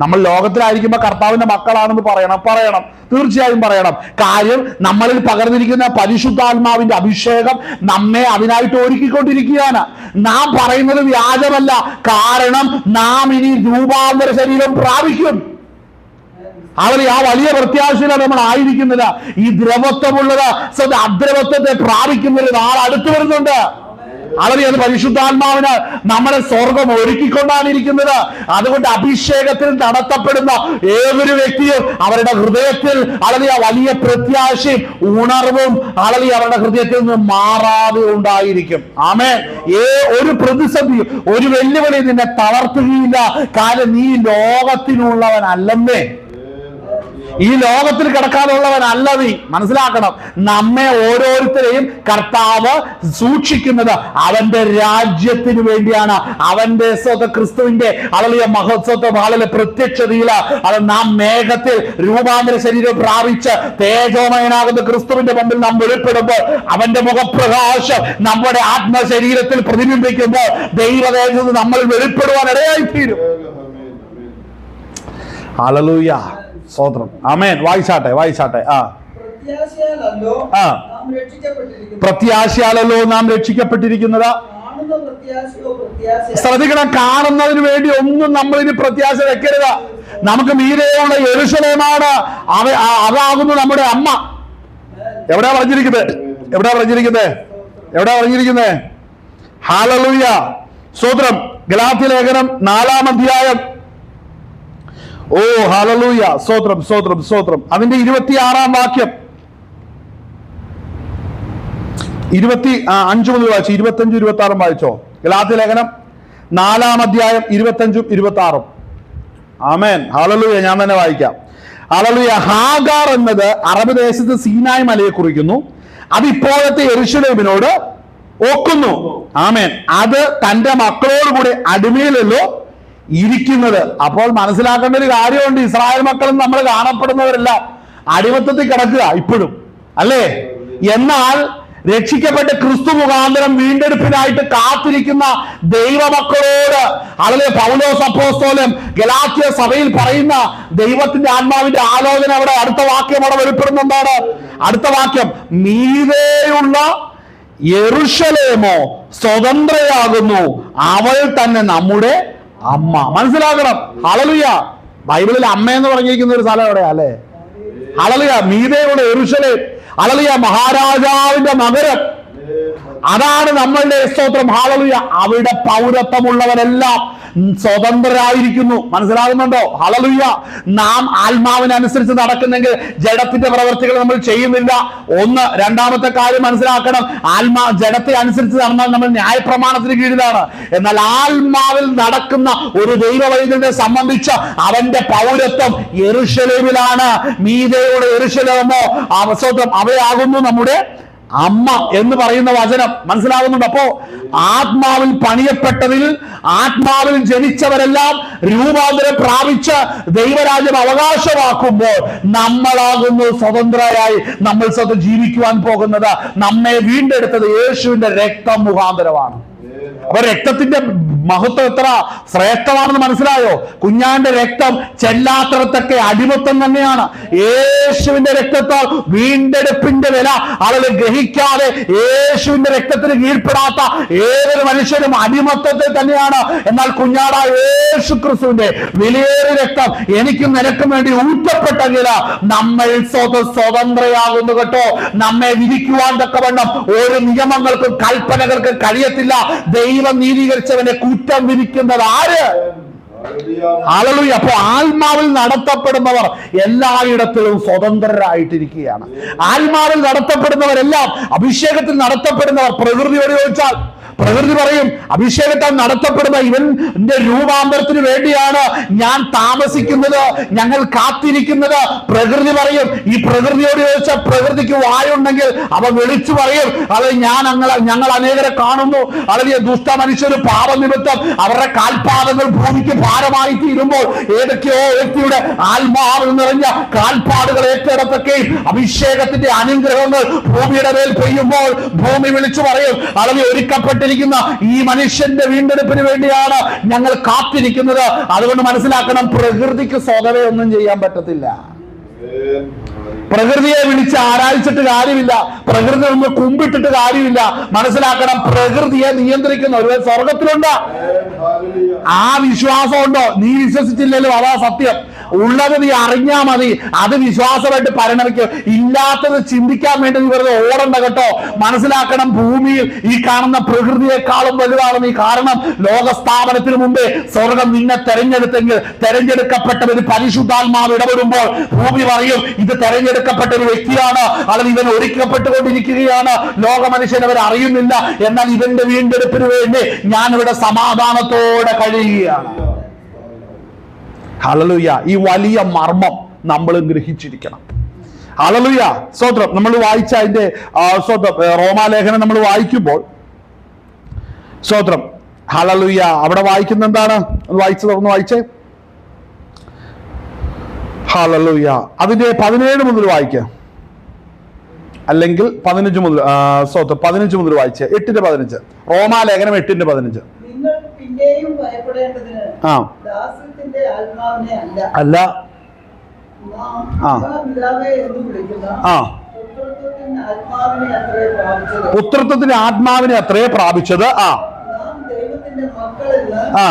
നമ്മൾ ലോകത്തിലായിരിക്കുമ്പോൾ കർത്താവിന്റെ മക്കളാണെന്ന് പറയണം, തീർച്ചയായും പറയണം. കാര്യം നമ്മളിൽ പകർന്നിരിക്കുന്ന പരിശുദ്ധാത്മാവിന്റെ അഭിഷേകം നമ്മെ അതിനായിട്ട് ഒരുക്കിക്കൊണ്ടിരിക്കുകയാണ്. നാം പറയുന്നത് വ്യാജമല്ല, കാരണം നാം ഇനി രൂപാന്തര ശരീരം പ്രാപിക്കും. അവർ ആ വലിയ പ്രത്യാശയിലാണ് നമ്മൾ ആയിരിക്കുന്നത്. ഈ ദ്രവത്വമുള്ളത് അദ്രവത്വത്തെ പ്രാപിക്കുന്ന ഒരു നാൾ അടുത്തു വരുന്നുണ്ട്. അവരെ അത് പരിശുദ്ധാത്മാവിന് നമ്മളെ സ്വർഗം ഒരുക്കിക്കൊണ്ടാണ് ഇരിക്കുന്നത്. അതുകൊണ്ട് അഭിഷേകത്തിൽ നടത്തപ്പെടുന്ന ഏതൊരു വ്യക്തിയും അവരുടെ ഹൃദയത്തിൽ അളവിയ വലിയ പ്രത്യാശയും ഉണർവും അളവിയ അവരുടെ ഹൃദയത്തിൽ നിന്ന് മാറാതെ ഉണ്ടായിരിക്കും. ആമേൻ. ഒരു പ്രതിസന്ധിയും ഒരു വെല്ലുവിളി നിന്നെ തളർത്തുകയില്ല. കാരണം നീ ലോകത്തിനുള്ളവനല്ലെന്നേ, ഈ ലോകത്തിൽ കിടക്കാനുള്ളവനല്ല നീ. മനസ്സിലാക്കണം, നമ്മെ ഓരോരുത്തരെയും കർത്താവ് സൂക്ഷിക്കുന്നത് അവന്റെ രാജ്യത്തിന് വേണ്ടിയാണ്. അവന്റെ ക്രിസ്തുവിന്റെ അവളിയ മഹോത്സവം ആളിലെ പ്രത്യക്ഷതയില് അത് നാം മേഘത്തിൽ രൂപാന്തര ശരീരം പ്രാപിച്ച് തേജോമയനാകുന്ന ക്രിസ്തുവിന്റെ മുമ്പിൽ നാം വെളിപ്പെടുമ്പോൾ അവന്റെ മുഖപ്രകാശം നമ്മുടെ ആത്മശരീരത്തിൽ പ്രതിബിംബിക്കുമ്പോൾ ദൈവതേജസ് നമ്മൾ വെളിപ്പെടുവാൻ ഇടയായിത്തീരും. ഹല്ലേലൂയ, സ്തോത്രം. ആമേൻ. വായിച്ചാട്ടെ. പ്രത്യാശയാലല്ലോ ആ. നാം രക്ഷിക്കപ്പെട്ടിരിക്കുന്നു. പ്രത്യാശയാലല്ലോ നാം രക്ഷിക്കപ്പെട്ടിരിക്കുന്നത്. കാണുന്ന പ്രത്യാശയോ പ്രത്യാശ. ശ്രദ്ധിക്കണം, കാണുന്നതിന് വേണ്ടി ഒന്നും നമ്മൾ ഇനി പ്രത്യാശ വെക്കരുത്. നമുക്ക് മീതെയുള്ള യെരൂശലേമാണ്, അതാകുന്നു നമ്മുടെ അമ്മ. എവിടെയാ പറഞ്ഞിരിക്കുന്നത്? ഹല്ലേലൂയ, സ്തോത്രം. ഗലാത്യ ലേഖനം 4-ാം അധ്യായം. ഓ ഹല്ലേലൂയ, സ്തോത്രം. അതിന്റെ 26-ാം വാക്യം, 25 മുതൽ വായിച്ചു. 25, 26 വായിച്ചോ. ഗലാത്യ ലേഖനം 4-ാം അധ്യായം 25, 26. ആമേൻ. ഹല്ലേലൂയ. ഞാൻ തന്നെ വായിക്കാം. ഹല്ലേലൂയ. ഹാഗാർ എന്നത് അറബ് ദേശത്ത് സീനായ് മലയെ കുറിക്കുന്നു. അത് ഇപ്പോഴത്തെ യെരൂശലേമിനോട് ഒക്കുന്നു. ആമേൻ. അത് തന്റെ മക്കളോടുകൂടി അടിമയിലല്ലോ ഇരിക്കുന്നത്. അപ്പോൾ മനസ്സിലാക്കേണ്ട ഒരു കാര്യമുണ്ട്, ഇസ്രായേൽ മക്കളും നമ്മൾ കാണപ്പെടുന്നവരെല്ലാം അടിമത്തത്തിൽ കിടക്കുക ഇപ്പോഴും, അല്ലേ? എന്നാൽ രക്ഷിക്കപ്പെട്ട ക്രിസ്തു മുഖാന്തരം വീണ്ടെടുപ്പിനായിട്ട് കാത്തിരിക്കുന്ന ദൈവമക്കളോട് അതിലെ പൗലോസ് അപ്പോസ്തലൻ ഗലാത്യ സഭയിൽ പറയുന്ന ദൈവത്തിന്റെ ആത്മാവിന്റെ ആലോചന അവിടെ അടുത്ത വാക്യം അവിടെ വെളിപ്പെടുന്നുണ്ടാണ്. അടുത്ത വാക്യം, മീതെയുള്ള യെരൂശലേമോ സ്വതന്ത്രയാകുന്നു, അവൾ തന്നെ നമ്മുടെ അമ്മ. മനസ്സിലാക്കണം. ഹല്ലേലൂയ. ബൈബിളിൽ അമ്മ എന്ന് പറഞ്ഞിരിക്കുന്ന ഒരു സ്ഥലം എവിടെയാ, അല്ലേ? ഹല്ലേലൂയ. മീതെയുള്ള യെരൂശലേം, ഹല്ലേലൂയ, മഹാരാജാവിന്റെ നഗരം, അതാണ് നമ്മളുടെ സ്തോത്രം. ഹല്ലേലൂയ. അവിടെ പൗരത്വമുള്ളവരെല്ലാം സ്വതന്ത്രരായിരിക്കുന്നു. മനസ്സിലാകുന്നുണ്ടോ? ഹല്ലേലൂയ. നാം ആത്മാവിനനുസരിച്ച് നടക്കുന്നെങ്കിൽ ജഡത്തിന്റെ പ്രവർത്തികൾ നമ്മൾ ചെയ്യുന്നില്ല. ഒന്ന്. രണ്ടാമത്തെ കാര്യം മനസ്സിലാക്കണം, ജഡത്തെ അനുസരിച്ച് നടന്നാൽ നമ്മൾ ന്യായപ്രമാണത്തിന് കീഴിലാണ്. എന്നാൽ ആത്മാവിൽ നടക്കുന്ന ഒരു ദൈവവൈദ്യനെ സംബന്ധിച്ച് അവന്റെ പൗരത്വം യെരൂശലേമിലാണ്. മീതെയുടെ യെരൂശലേമോ സ്തോത്രം, അവയാകുന്നു നമ്മുടെ അമ്മ എന്ന് പറയുന്ന വചനം. മനസ്സിലാകുന്നുണ്ട്? അപ്പോ ആത്മാവിൽ പണിയപ്പെട്ടതിൽ, ആത്മാവിൽ ജനിച്ചവരെല്ലാം രൂപാന്തരം പ്രാപിച്ച് ദൈവരാജ്യം അവകാശമാക്കുമ്പോൾ നമ്മളാകുന്നു സ്വതന്ത്രരായി നമ്മൾ സ്വന്തം ജീവിക്കുവാൻ പോകുന്നത്. നമ്മെ വീണ്ടെടുത്തത് യേശുവിന്റെ രക്തം മുഖാന്തരമാണ്. അപ്പൊ രക്തത്തിന്റെ മഹത്വം എത്ര ശ്രേഷ്ഠമാണെന്ന് മനസ്സിലായോ? കുഞ്ഞാന്റെ രക്തം ചെല്ലാത്തടത്തൊക്കെ അടിമത്തം തന്നെയാണ്. യേശുവിന്റെ രക്തത്താൽ വീണ്ടെടുപ്പിന്റെ വില ആളുകൾ ഗ്രഹിക്കാതെ യേശുവിന്റെ രക്തത്തിന് കീഴ്പ്പെടാത്ത ഏതൊരു മനുഷ്യനും അടിമത്തത്തിൽ തന്നെയാണ്. എന്നാൽ കുഞ്ഞാടായ യേശു ക്രിസ്തുവിന്റെ വിലയേറിയ രക്തം എനിക്കും നിനക്കും വേണ്ടി ഊറ്റപ്പെട്ടെങ്കിൽ നമ്മൾ സ്വതന്ത്രയാകുന്നു കേട്ടോ. നമ്മെ വിധിക്കുവാൻ തക്കവണ്ണം ഒരു നിയമങ്ങൾക്കും കൽപ്പനകൾക്കും കഴിയത്തില്ല. ദൈവം നീതീകരിച്ചവനെ കുറ്റം വിധിക്കുന്നത് ആര്? ഹല്ലേലൂയ. അപ്പൊ ആത്മാവിൽ നടത്തപ്പെടുന്നവർ എല്ലായിടത്തിലും സ്വതന്ത്രരായിട്ടിരിക്കുകയാണ്. ആത്മാവിൽ നടത്തപ്പെടുന്നവരെല്ലാം, അഭിഷേകത്തിൽ നടത്തപ്പെടുന്നവർ, പ്രകൃതിയോട് ചോദിച്ചാൽ പ്രകൃതി പറയും അഭിഷേകത്താൽ നടത്തപ്പെടുന്ന ഇവന്റെ രൂപാന്തരത്തിന് വേണ്ടിയാണ് ഞാൻ താമസിക്കുന്നത്, ഞങ്ങൾ കാത്തിരിക്കുന്നത്. പ്രകൃതി പറയും. ഈ പ്രകൃതിയോട് ചോദിച്ചാൽ പ്രകൃതിക്ക് വായുണ്ടെങ്കിൽ അവ വിളിച്ചു പറയും, അത് ഞങ്ങൾ അനേകരെ കാണുന്നു, അല്ലെങ്കിൽ ദുഷ്ട മനുഷ്യര് പാപനിമിത്തം അവരുടെ കാൽപാദങ്ങൾ ഭൂമിക്ക് ഭാരമായി തീരുമ്പോൾ ഏതൊക്കെയോ വ്യക്തിയുടെ ആത്മാവിൽ നിറഞ്ഞ കാൽപ്പാടുകൾ ഏറ്റെടുത്തൊക്കെയും അഭിഷേകത്തിന്റെ അനുഗ്രഹങ്ങൾ ഭൂമിയുടെ മേൽ പെയ്യുമ്പോൾ ഭൂമി വിളിച്ചു പറയും, അല്ലെങ്കിൽ ഒരുക്കപ്പെട്ടിരിക്കുന്ന ഈ മനുഷ്യന്റെ വീണ്ടെടുപ്പിന് വേണ്ടിയാണ് ഞങ്ങൾ കാത്തിരിക്കുന്നത്. അതുകൊണ്ട് മനസ്സിലാക്കണം, പ്രകൃതിക്ക് സ്വതവേ ഒന്നും ചെയ്യാൻ പറ്റത്തില്ല. പ്രകൃതിയെ വിളിച്ച് ആരാധിച്ചിട്ട് കാര്യമില്ല, പ്രകൃതി ഒന്ന് കുമ്പിട്ടിട്ട് കാര്യമില്ല. മനസ്സിലാക്കണം, പ്രകൃതിയെ നിയന്ത്രിക്കുന്ന ഒരു സ്വർഗത്തിലുണ്ട്. ആ വിശ്വാസം ഉണ്ടോ? നീ വിശ്വസിച്ചില്ലല്ലോ, അതാ സത്യം. ഉള്ളത് നീ അറിഞ്ഞാ മതി, അത് വിശ്വാസമായിട്ട് പരിണമിക്കും. ഇല്ലാത്തത് ചിന്തിക്കാൻ വേണ്ടി നീ വെറുതെ ഓടണ്ട കേട്ടോ. മനസ്സിലാക്കണം, ഭൂമിയിൽ ഈ കാണുന്ന പ്രകൃതിയെക്കാളും വലുതാണ് നീ. കാരണം ലോകസ്ഥാപനത്തിന് മുമ്പേ സ്വർഗം നിന്നെ തെരഞ്ഞെടുത്തെങ്കിൽ തെരഞ്ഞെടുക്കപ്പെട്ടവര് പരിശുദ്ധാത്മാവ് ഇടപെടുമ്പോൾ ഭൂമി പറയും ഇത് തെരഞ്ഞെടുക്കപ്പെട്ട ഒരു വ്യക്തിയാണ്, അല്ലെങ്കിൽ ഇവൻ ഒരുക്കപ്പെട്ടുകൊണ്ടിരിക്കുകയാണ്. ലോക മനുഷ്യൻ അവർ അറിയുന്നില്ല. എന്നാൽ ഇവന്റെ വീണ്ടെടുപ്പിന് വേണ്ടി ഞാനിവിടെ സമാധാനത്തോടെ കഴിയുകയാണ്. ഹല്ലേലൂയ. ഈ വലിയ മർമ്മം നമ്മൾ ഗ്രഹിച്ചിരിക്കണം. ഹല്ലേലൂയ. സ്തോത്രം. നമ്മൾ വായിച്ച അതിന്റെ റോമാലേഖനം നമ്മൾ വായിക്കുമ്പോൾ സ്തോത്രം, ഹല്ലേലൂയ, അവിടെ വായിക്കുന്ന എന്താണ്? ഒന്ന് വായിച്ചേ. ഹല്ലേലൂയ. അതിന്റെ 17 മുതൽ വായിക്കുക, അല്ലെങ്കിൽ 15 മുതൽ 15 മുതൽ വായിച്ചേ. 8:15 റോമാലേഖനം 8:15. നിങ്ങൾ പിന്നെയും ഭയപ്പെടേണ്ടതിന് ദാസ്യത്തിന്റെ ആത്മാവിനെ അല്ല, ആ. പിതാവേ എന്ന് വിളിക്കുന്ന ആ പുത്രത്വത്തിന്റെ ആത്മാവിനെ അത്രേ പ്രാപിച്ചത്. പുത്രത്വത്തിന്റെ ആത്മാവിനെ അത്രേ പ്രാപിച്ചത്. ആ നാം ദൈവത്തിന്റെ മക്കളെന്ന് ആ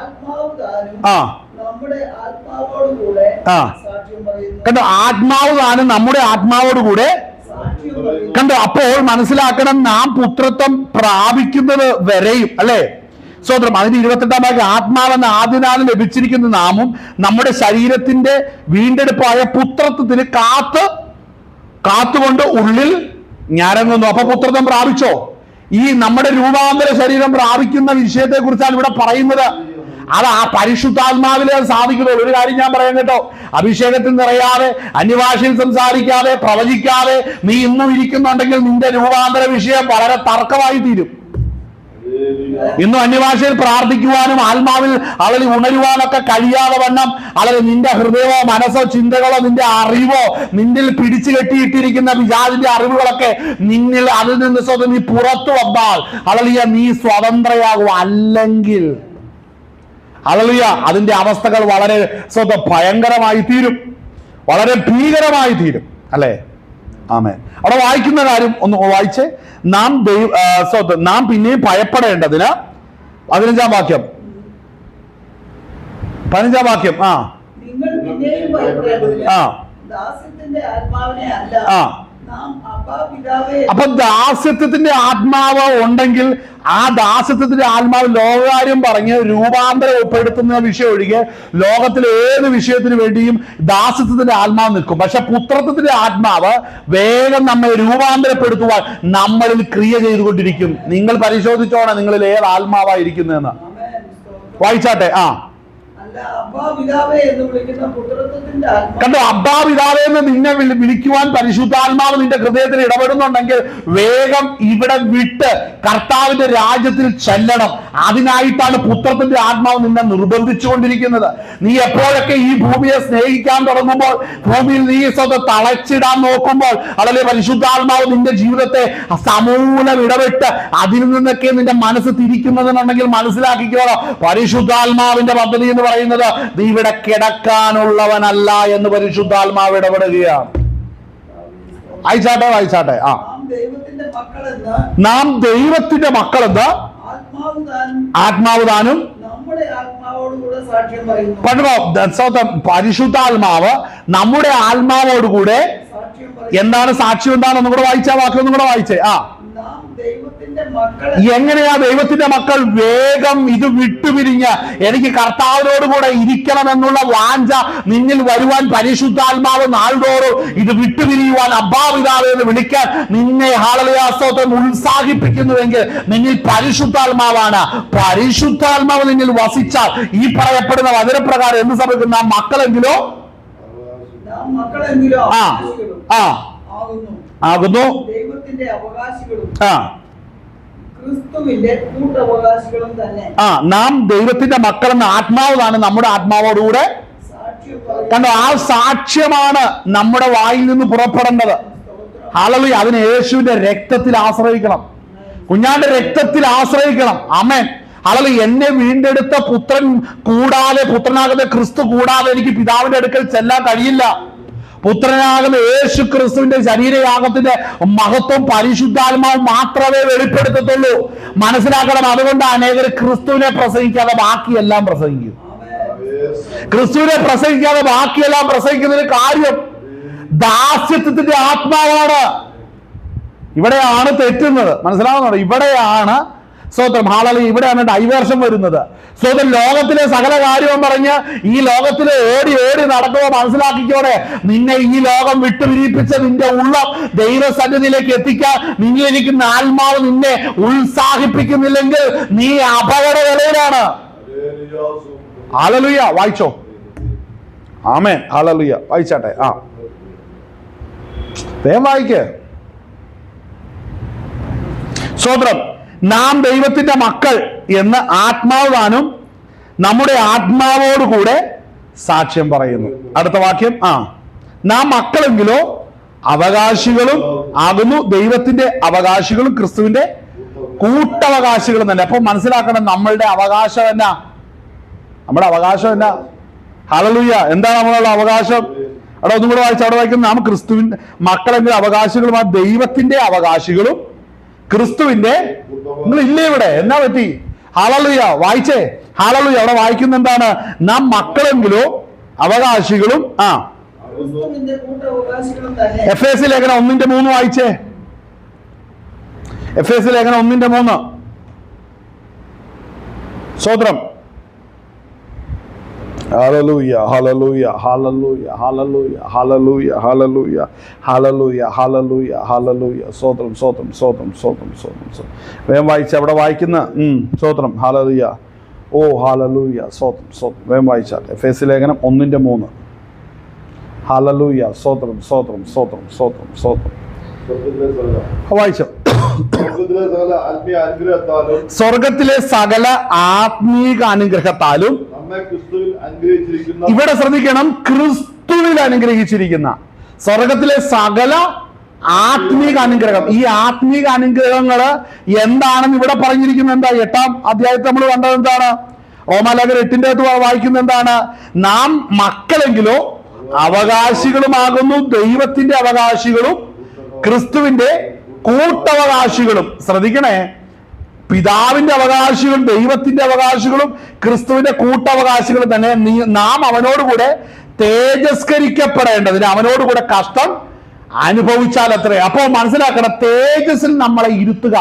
ആത്മാവ് താനും ആ നമ്മുടെ ആത്മാവോടുകൂടെ ആ. സാക്ഷ്യം പറയുന്നു. കണ്ടോ, ആത്മാവ് താനും നമ്മുടെ ആത്മാവോട് കൂടെ. സാക്ഷ്യം പറയുന്നു. കണ്ടോ, അപ്പോൾ മനസ്സിലാക്കണം, നാം പുത്രത്വം പ്രാപിക്കുന്നത് വരെയും, അല്ലേ? സ്വതന്ത്രം. അതിന് 28-ാം വാക്യം, ആത്മാവെന്ന ആദ്യനാളിൽ ലഭിച്ചിരിക്കുന്ന നാമും നമ്മുടെ ശരീരത്തിന്റെ വീണ്ടെടുപ്പായ പുത്രത്വത്തിന് കാത്തുകൊണ്ട് ഉള്ളിൽ ഞരങ്ങുന്നു. അപ്പൊ പുത്രത്വം പ്രാപിച്ചോ? ഈ നമ്മുടെ രൂപാന്തര ശരീരം പ്രാപിക്കുന്ന വിഷയത്തെ കുറിച്ചാണ് ഇവിടെ പറയുന്നത്. അത് ആ പരിശുദ്ധാത്മാവിലെ സാധിക്കുന്നത്. ഒരു കാര്യം ഞാൻ പറയാം കേട്ടോ, അഭിഷേകത്തിൽ നിറയാതെ, അന്യഭാഷയിൽ സംസാരിക്കാതെ, പ്രവചിക്കാതെ നീ ഇന്നും ഇരിക്കുന്നുണ്ടെങ്കിൽ നിന്റെ രൂപാന്തര വിഷയം വളരെ തർക്കമായി തീരും. ഇന്നും അന്യഭാഷയിൽ പ്രാർത്ഥിക്കുവാനും ആത്മാവിൽ അളി ഉണരുവാനൊക്കെ കഴിയാതെ വണ്ണം അളി നിന്റെ ഹൃദയമോ മനസ്സോ ചിന്തകളോ നിന്റെ അറിവോ നിന്നിൽ പിടിച്ചു കെട്ടിയിട്ടിരിക്കുന്ന പിശാചിന്റെ അറിവുകളൊക്കെ നിന്നിൽ അതിൽ നിന്ന് സ്വതം നീ പുറത്തു വന്നാൽ അളലിയ നീ സ്വതന്ത്രയാകും. അല്ലെങ്കിൽ അളലിയ അതിന്റെ അവസ്ഥകൾ വളരെ സ്വതം ഭയങ്കരമായി തീരും, വളരെ ഭീകരമായി തീരും, അല്ലേ? ആമേൻ. അവിടെ വായിക്കുന്ന കാര്യം ഒന്ന് വായിച്ചേ. നാം പിന്നെയും ഭയപ്പെടേണ്ടതിന് 15-ാം വാക്യം. ആ നിങ്ങൾ പിന്നെയും ഭയപ്പെടേണ്ടതിന് ആ ദാസ്യത്തിന്റെ ആത്മാവിനെ അല്ല, ആ നാം അബ്ബാ പിതാവേ. അപ്പൊ ദാസ്യത്വത്തിന്റെ ആത്മാവ് ഉണ്ടെങ്കിൽ ആ ദാസ്യത്വത്തിന്റെ ആത്മാവ് ലോകകാര്യം പറഞ്ഞ് രൂപാന്തരം ഉൾപ്പെടുത്തുന്ന വിഷയം ഒഴികെ ലോകത്തിലെ ഏത് വിഷയത്തിന് വേണ്ടിയും ദാസ്യത്വത്തിന്റെ ആത്മാവ് നിൽക്കും. പക്ഷെ പുത്രത്വത്തിന്റെ ആത്മാവ് വേഗം നമ്മെ രൂപാന്തരപ്പെടുത്തുവാൻ നമ്മളിൽ ക്രിയ ചെയ്തുകൊണ്ടിരിക്കും. നിങ്ങൾ പരിശോധിച്ചോണം നിങ്ങളിൽ ഏത് ആത്മാവായിരിക്കുന്നതെന്ന്. വായിച്ചാട്ടെ. ആ അല്ല, അബ്ബാ പിതാവേ എന്ന് വിളിക്കുന്ന പുത്രത്വത്തിന്റെ ആത്മാവ്. കണ്ടോ, അബ്ബാ പിതാവേ എന്ന് നിന്നെ വിളിക്കുവാൻ പരിശുദ്ധാത്മാവ് നിന്റെ ഹൃദയത്തിൽ ഇടപെടുന്നുണ്ടെങ്കിൽ വേഗം ഇവിടെ വിട്ട് കർത്താവിന്റെ രാജ്യത്തിൽ ചെല്ലണം. അതിനായിട്ടാണ് പുത്രത്തിന്റെ ആത്മാവ് നിന്നെ നിർബന്ധിച്ചുകൊണ്ടിരിക്കുന്നത്. നീ എപ്പോഴൊക്കെ ഈ ഭൂമിയെ സ്നേഹിക്കാൻ തുടങ്ങുമ്പോൾ, ഭൂമിയിൽ നീ സ്വന്തം തളച്ചിടാൻ നോക്കുമ്പോൾ, അതല്ലേ പരിശുദ്ധാത്മാവ് നിന്റെ ജീവിതത്തെ സമൂലം ഇടപെട്ട് അതിൽ നിന്നൊക്കെ നിന്റെ മനസ്സ് തിരിക്കുന്നതെന്നുണ്ടെങ്കിൽ മനസ്സിലാക്കിക്കോളാം, പരിശുദ്ധാത്മാവിന്റെ പദ്ധതി എന്ന് പറയുന്നത് നീ ഇവിടെ കിടക്കാനുള്ളവനല്ല എന്ന് പരിശുദ്ധാത്മാവ് ഇടപെടുകയാണ്. വായിച്ചാട്ടെ. ആ നാം ദൈവത്തിന്റെ മക്കളെന്ന് ആത്മാവ് താനും നമ്മുടെ ആത്മാവോടുകൂടെ സാക്ഷ്യം പറയുന്നു. പരിശുദ്ധാത്മാവ് നമ്മുടെ ആത്മാവോടുകൂടെ സാക്ഷ്യം പറയുന്നു. എന്താണ് സാക്ഷ്യം? എന്താണെന്നും കൂടെ വായിച്ച വാക്കൊന്നും കൂടെ വായിച്ചേ. ആ നാം ദൈവത്തിന്റെ മക്കൾ. എങ്ങനെയാ ദൈവത്തിന്റെ മക്കൾ വേഗം ഇത് വിട്ടുപിരിഞ്ഞ് എനിക്ക് കർത്താവിനോട് കൂടെ ഇരിക്കണം എന്നുള്ള വാഞ്ച നിന്നിൽ വരുവാൻ പരിശുദ്ധാത്മാവ് നാൾതോറും ഇത് വിട്ടുപിരിയുവാൻ അബ്ബാപിതാവേ എന്ന് വിളിക്കാൻ നിന്നെ ഹാളലയാസ്തോത്രം ഉത്സാഹിപ്പിക്കുന്നുവെങ്കിൽ നിന്നിൽ പരിശുദ്ധാത്മാവാണ്. പരിശുദ്ധാത്മാവ് നിന്നിൽ വസിച്ചാൽ ഈ പറയപ്പെടുന്ന വചനപ്രകാരം എന്ത് സംഭവിക്കും? നാം മക്കളെങ്കിലോ ആകുന്നു ദൈവത്തിന്റെ അവകാശികളും ആ ക്രിസ്തുവിന്റെ കൂട്ടവകാശികളും തന്നെ. നാം ദൈവത്തിന്റെ മക്കളെന്ന ആത്മാവാണ് നമ്മുടെ ആത്മാവോടുകൂടെ. കണ്ടോ, ആ സാക്ഷ്യമാണ് നമ്മുടെ വായിൽ നിന്ന് പുറപ്പെടേണ്ടത്. ഹല്ലേലൂയ. അതിന് യേശുവിന്റെ രക്തത്തിൽ ആശ്രയിക്കണം, കുഞ്ഞാന്റെ രക്തത്തിൽ ആശ്രയിക്കണം. ആമേൻ. ഹല്ലേലൂയ. എന്നെ വീണ്ടെടുത്ത പുത്രൻ കൂടാതെ, പുത്രനാകുന്ന ക്രിസ്തു കൂടാതെ എനിക്ക് പിതാവിന്റെ അടുക്കൽ ചെല്ലാൻ കഴിയില്ല. പുത്രനാകുന്ന യേശു ക്രിസ്തുവിന്റെ ശരീരയാഗത്തിന്റെ മഹത്വം പരിശുദ്ധാത്മാവ് മാത്രമേ വെളിപ്പെടുത്തത്തുള്ളൂ. മനസ്സിലാക്കണം. അതുകൊണ്ട് അനേകർ ക്രിസ്തുവിനെ പ്രസംഗിക്കാതെ ബാക്കിയെല്ലാം പ്രസംഗിക്കും. ക്രിസ്തുവിനെ പ്രസംഗിക്കാതെ ബാക്കിയെല്ലാം പ്രസംഗിക്കുന്നതിന് കാര്യം ദാസ്യത്വത്തിന്റെ ആത്മാവാണ്. ഇവിടെയാണ് തെറ്റുന്നത്. മനസ്സിലാവുന്നുണ്ടോ? ഇവിടെയാണ് സ്വതന്ത്രം ഇവിടെയാണ് ഡൈവേർഷൻ വരുന്നത്. സ്വതന്ത്രം ലോകത്തിലെ സകല കാര്യവും പറഞ്ഞ് ഈ ലോകത്തിലെ ഓടി നടക്കുമ്പോൾ മനസ്സിലാക്കിക്കോടെ, നിന്നെ ഈ ലോകം വിട്ടുപിരിപ്പിച്ച നിന്റെ ഉള്ളം ദൈവസന്നിധിയിലേക്ക് എത്തിക്കാൻ നിന്നിലിരിക്കുന്ന ആത്മാവ് നിന്നെ ഉത്സാഹിപ്പിക്കുന്നില്ലെങ്കിൽ നീ അപകടനിലയിലാണ്. ഹല്ലേലൂയ. വായിച്ചോ. ആമേൻ. ഹല്ലേലൂയ. വായിച്ചാട്ടെ. ആ വേഗം വായിക്കേ. സ്വതന്ത്രം. നാം ദൈവത്തിന്റെ മക്കൾ എന്ന് ആത്മാവ് താനും നമ്മുടെ ആത്മാവോടുകൂടെ സാക്ഷ്യം പറയുന്നു. അടുത്ത വാക്യം. നാം മക്കളെങ്കിലോ അവകാശികളും ആകുന്നു, ദൈവത്തിന്റെ അവകാശികളും ക്രിസ്തുവിന്റെ കൂട്ടവകാശികളും തന്നെ. അപ്പൊ മനസ്സിലാക്കണം, നമ്മളുടെ അവകാശം എന്നാ? നമ്മുടെ അവകാശം എന്നാ? ഹല്ലേലൂയ. എന്താ നമ്മളുള്ള അവകാശം? അവിടെ ഒന്നും കൂടെ വായിച്ചു. അവിടെ വായിക്കുന്നത് നാം ക്രിസ്തുവിന്റെ മക്കളെങ്കിൽ അവകാശികളും, ആ ദൈവത്തിന്റെ അവകാശികളും ക്രിസ്തുവിന്റെ. നിങ്ങൾ ഇല്ലേ ഇവിടെ? എന്നാ പറ്റി? ഹല്ലേലൂയ വായിച്ചേ. ഹല്ലേലൂയ. അവിടെ വായിക്കുന്ന എന്താണ്? നാം മക്കളെങ്കിലും അവകാശികളും. എഫേസ്യ ലേഖനം 1:3 വായിച്ചേ. എഫേസ്യ ലേഖനം 1:3. സ്തോത്രം. Hallelujah hallelujah hallelujah hallelujah hallelujah hallelujah hallelujah hallelujah hallelujah. സ്തോത്രം സ്തോത്രം സ്തോത്രം സ്തോത്രം സ്തോത്രം. വേഗം വായിച്ച. അവിടെ വായിക്കുന്ന സ്തോത്രം. ഹല്ലേലൂയ. ഓ ഹല്ലേലൂയ. സ്തോത്രം സ്തോത്രം. വേഗം വായിച്ചാൽ എഫേസ്യ ലേഖനം 1:3. ഹല്ലേലൂയ. സ്തോത്രം സ്തോത്രം സ്തോത്രം സ്തോത്രം സ്തോത്രം. വായിച്ചോ. സ്വർഗത്തിലെ സകല ആത്മീക അനുഗ്രഹത്താലും. ഇവിടെ ശ്രദ്ധിക്കണം, ക്രിസ്തുവിൽ അനുഗ്രഹിച്ചിരിക്കുന്ന സ്വർഗത്തിലെ സകല ആത്മീക അനുഗ്രഹം. ഈ ആത്മീക അനുഗ്രഹങ്ങള് എന്താണെന്ന് ഇവിടെ പറഞ്ഞിരിക്കുന്നത് എന്താ? 8-ാം അധ്യായത്തിൽ നമ്മൾ കണ്ടത് എന്താണ്? റോമാലേഖനം 8-ന്റെ വായിക്കുന്നത് എന്താണ്? നാം മക്കളെങ്കിലോ അവകാശികളുമാകുന്നു, ദൈവത്തിന്റെ അവകാശികളും ക്രിസ്തുവിന്റെ കൂട്ടവകാശികളും. ശ്രദ്ധിക്കണേ, പിതാവിന്റെ അവകാശികളും ദൈവത്തിന്റെ അവകാശികളും ക്രിസ്തുവിന്റെ കൂട്ടവകാശികളും തന്നെ. നാം അവനോടുകൂടെ തേജസ്കരിക്കപ്പെടേണ്ടതിന് അവനോടുകൂടെ കഷ്ടം അനുഭവിച്ചാൽ അത്രേ. അപ്പോ മനസ്സിലാക്കണം, തേജസ്സിൽ നമ്മളെ ഇരുത്തുക,